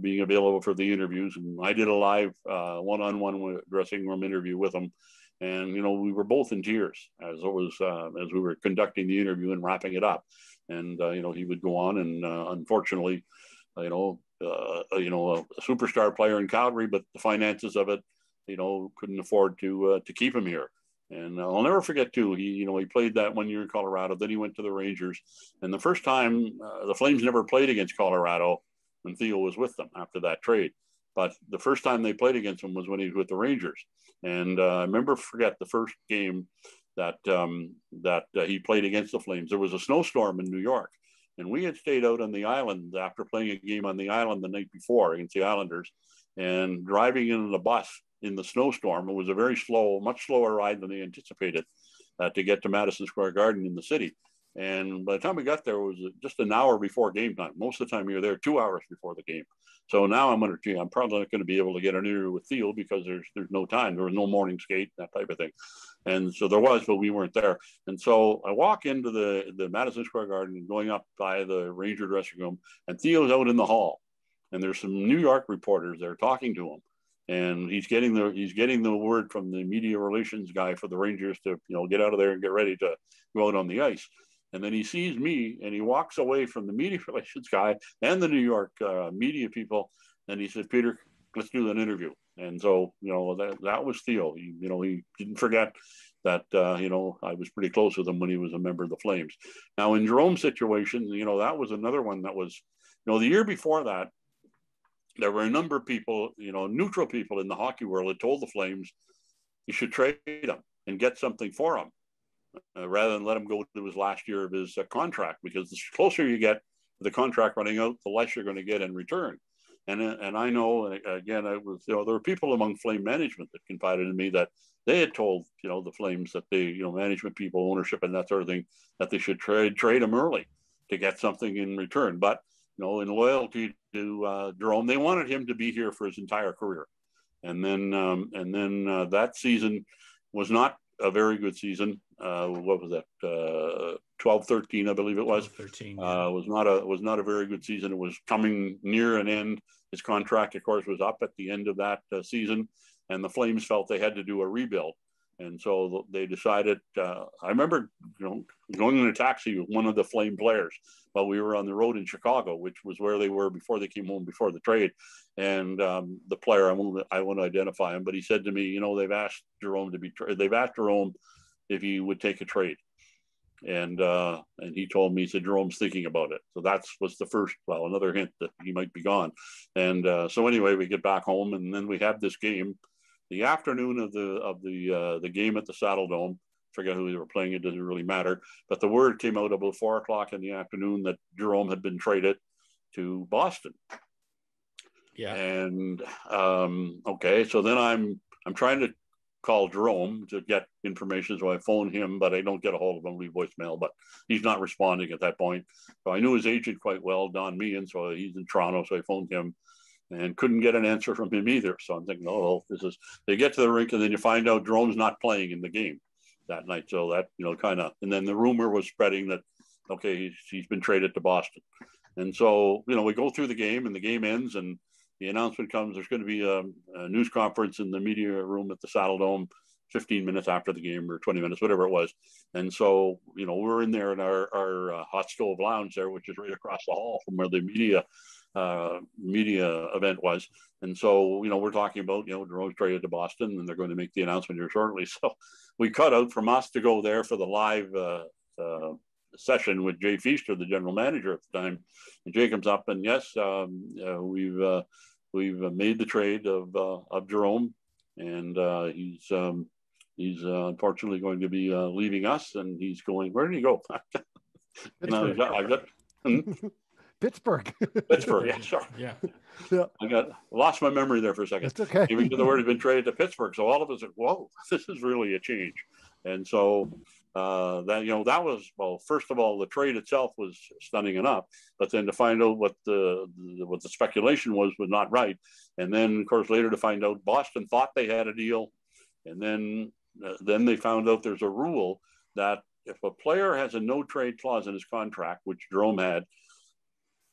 being available for the interviews, and I did a live one-on-one dressing room interview with him. And, we were both in tears as we were conducting the interview and wrapping it up. And, he would go on and, unfortunately, a superstar player in Calgary, but the finances of it, couldn't afford to keep him here. And I'll never forget too, he played that 1 year in Colorado, then he went to the Rangers. And the first time the Flames never played against Colorado when Theo was with them after that trade. But the first time they played against him was when he was with the Rangers. And I forget the first game that he played against the Flames. There was a snowstorm in New York, and we had stayed out on the island after playing a game on the island the night before against the Islanders, and driving in the bus in the snowstorm. It was a very much slower ride than they anticipated to get to Madison Square Garden in the city. And by the time we got there, it was just an hour before game time. Most of the time you're there 2 hours before the game. So now I'm probably not going to be able to get an interview with Theo because there's no time. There was no morning skate, that type of thing. And so there was, but we weren't there. And so I walk into the Madison Square Garden, going up by the Ranger dressing room, and Theo's out in the hall. And there's some New York reporters there talking to him. And he's getting the word from the media relations guy for the Rangers to, get out of there and get ready to go out on the ice. And then he sees me and he walks away from the media relations guy and the New York media people. And he said, "Peter, let's do an interview." And so, that was Theo. He didn't forget that, I was pretty close with him when he was a member of the Flames. Now in Jerome's situation, that was another one that was, the year before that, there were a number of people, neutral people in the hockey world that told the Flames, you should trade him and get something for him. Rather than let him go to his last year of his contract, because the closer you get to the contract running out, the less you're going to get in return. And I know, and again, there were people among Flame management that confided in me that they had told, the Flames that they, management people, ownership and that sort of thing, that they should trade him early to get something in return. But, in loyalty to Jerome, they wanted him to be here for his entire career. And then that season was not a very good season. What was that? 12-13, I believe it was. 13. Yeah. Was not a very good season. It was coming near an end. His contract, of course, was up at the end of that season, and the Flames felt they had to do a rebuild. And so they decided, I remember, going in a taxi with one of the Flame players while we were on the road in Chicago, which was where they were before they came home before the trade. And the player, I won't identify him, but he said to me, they've asked Jerome if he would take a trade. And he told me, he said, Jerome's thinking about it. So was the first, another hint that he might be gone. And so anyway, we get back home, and then we have this game. The afternoon of the game at the Saddle Dome, forget who they were playing, it doesn't really matter. But the word came out about 4:00 in the afternoon that Jerome had been traded to Boston. Yeah. And okay, so then I'm trying to call Jerome to get information, so I phone him, but I don't get a hold of him, leave voicemail, but he's not responding at that point. So I knew his agent quite well, Don Meehan, so he's in Toronto, so I phoned him and couldn't get an answer from him either. So I'm thinking, they get to the rink, and then you find out Jerome's not playing in the game that night. So that, and then the rumor was spreading that, okay, he's been traded to Boston. And so, we go through the game, and the game ends, and the announcement comes, there's going to be a news conference in the media room at the Saddle Dome 15 minutes after the game, or 20 minutes, whatever it was. And so, we're in there in our hot stove lounge there, which is right across the hall from where the media event was. And so, we're talking about, Jerome's traded to Boston, and they're going to make the announcement here shortly. So we cut out from us to go there for the live session with Jay Feaster, the general manager at the time. And Jay comes up, and yes, we've made the trade of Jerome, and he's unfortunately going to be leaving us, and he's going, where did he go? Pittsburgh. Pittsburgh, yeah, sure. Yeah. I lost my memory there for a second. That's okay. Even to the word had been traded to Pittsburgh. So all of us said, whoa, this is really a change. And so that was, first of all, the trade itself was stunning enough, but then to find out what the speculation was not right. And then, of course, later to find out Boston thought they had a deal. And then they found out there's a rule that if a player has a no trade clause in his contract, which Jerome had,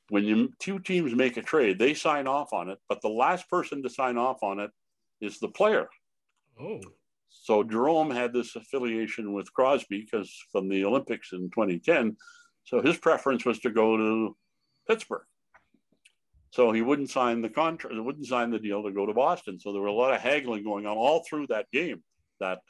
when two teams make a trade, they sign off on it, but the last person to sign off on it is the player. Oh. So Jerome had this affiliation with Crosby because from the Olympics in 2010. So his preference was to go to Pittsburgh. So he wouldn't sign the contract, wouldn't sign the deal to go to Boston. So there were a lot of haggling going on all through that game that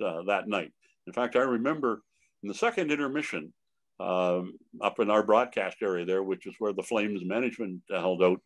night. In fact, I remember in the second intermission, up in our broadcast area there, which is where the Flames management held out,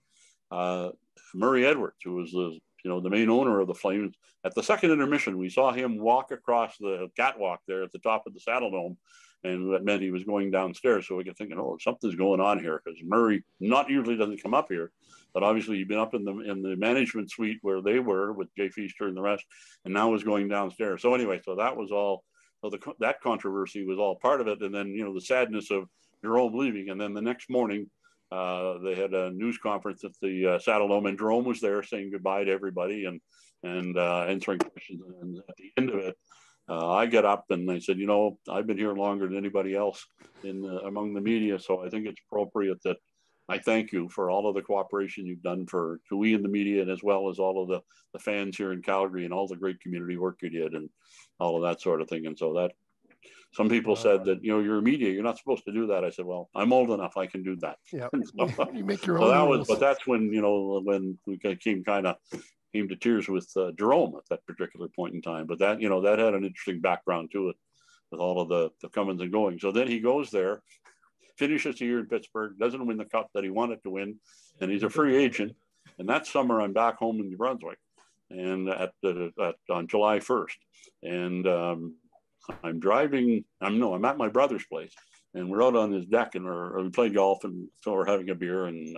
Murray Edwards, who was the main owner of the Flames, at the second intermission, we saw him walk across the catwalk there at the top of the Saddle Dome, and that meant he was going downstairs. So we get thinking, something's going on here, because Murray not usually doesn't come up here, but obviously he'd been up in the management suite where they were with Jay Feaster and the rest, and now was going downstairs. So anyway, so that was all. So that controversy was all part of it. And then, the sadness of Jerome leaving. And then the next morning, they had a news conference at the Saddle Dome, and Jerome was there saying goodbye to everybody and answering questions. And at the end of it, I get up and I said, I've been here longer than anybody else among the media. So I think it's appropriate that I thank you for all of the cooperation you've done to we in the media, and as well as all of the fans here in Calgary, and all the great community work you did and all of that sort of thing. And so that some people said that, you're a media, you're not supposed to do that. I said, well, I'm old enough, I can do that. Yeah. So, you make your own rules. But that's when, when we came to tears with Jerome at that particular point in time. But that, that had an interesting background to it with all of the comings and goings. So then he goes there, finishes the year in Pittsburgh, doesn't win the cup that he wanted to win, and he's a free agent. And that summer, I'm back home in New Brunswick, and on July 1st, and I'm driving. I'm at my brother's place, and we're out on his deck, and we play golf, and so we're having a beer, and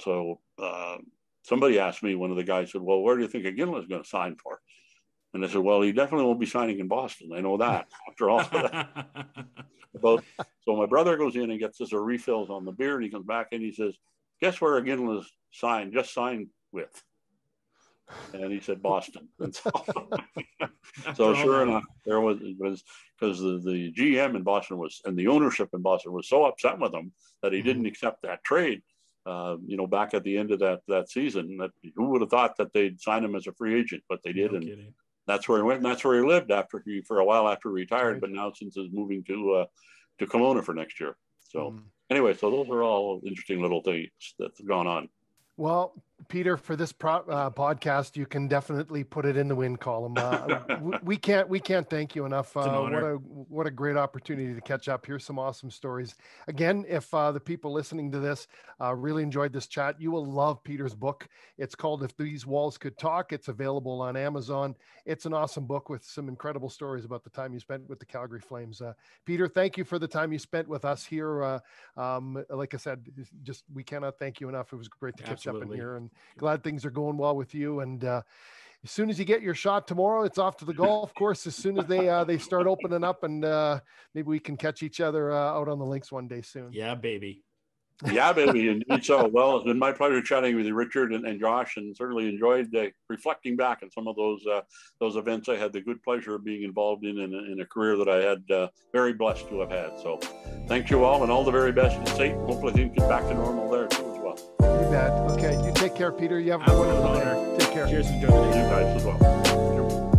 so somebody asked me. One of the guys said, "Well, where do you think Iginla is going to sign for?" And I said, "Well, he definitely won't be signing in Boston. I know that after all that." So my brother goes in and gets us refills on the beer, and he comes back and he says, "Guess where Iginla's just signed with?" And he said, "Boston." And so sure enough, there was because the GM in Boston and the ownership in Boston was so upset with him that he didn't accept that trade. Back at the end of that season, that who would have thought that they'd sign him as a free agent, but they did. No kidding. that's where he went. And that's where he lived for a while after he retired. Right. But now since he's moving to Kelowna for next year. So anyway, so those are all interesting little things that's gone on. Well, Peter, for this podcast, you can definitely put it in the win column. We can't thank you enough. What a great opportunity to catch up. Here's some awesome stories. Again, if the people listening to this really enjoyed this chat, you will love Peter's book. It's called If These Walls Could Talk. It's available on Amazon. It's an awesome book with some incredible stories about the time you spent with the Calgary Flames. Peter, thank you for the time you spent with us here. Like I said, we cannot thank you enough. It was great to catch up in here, and glad things are going well with you. And as soon as you get your shot tomorrow, it's off to the golf course. As soon as they start opening up, and maybe we can catch each other out on the links one day soon. Yeah, baby. Yeah, baby. Indeed. So, well, it's been my pleasure chatting with you, Richard and Josh, and certainly enjoyed reflecting back on some of those events I had the good pleasure of being involved in a career that I had very blessed to have had. So thank you all, and all the very best in state. Hopefully things get back to normal there too as well. You bet. Okay, you take care, Peter. You have a wonderful day. Take care. Cheers and enjoy the day. You guys as well.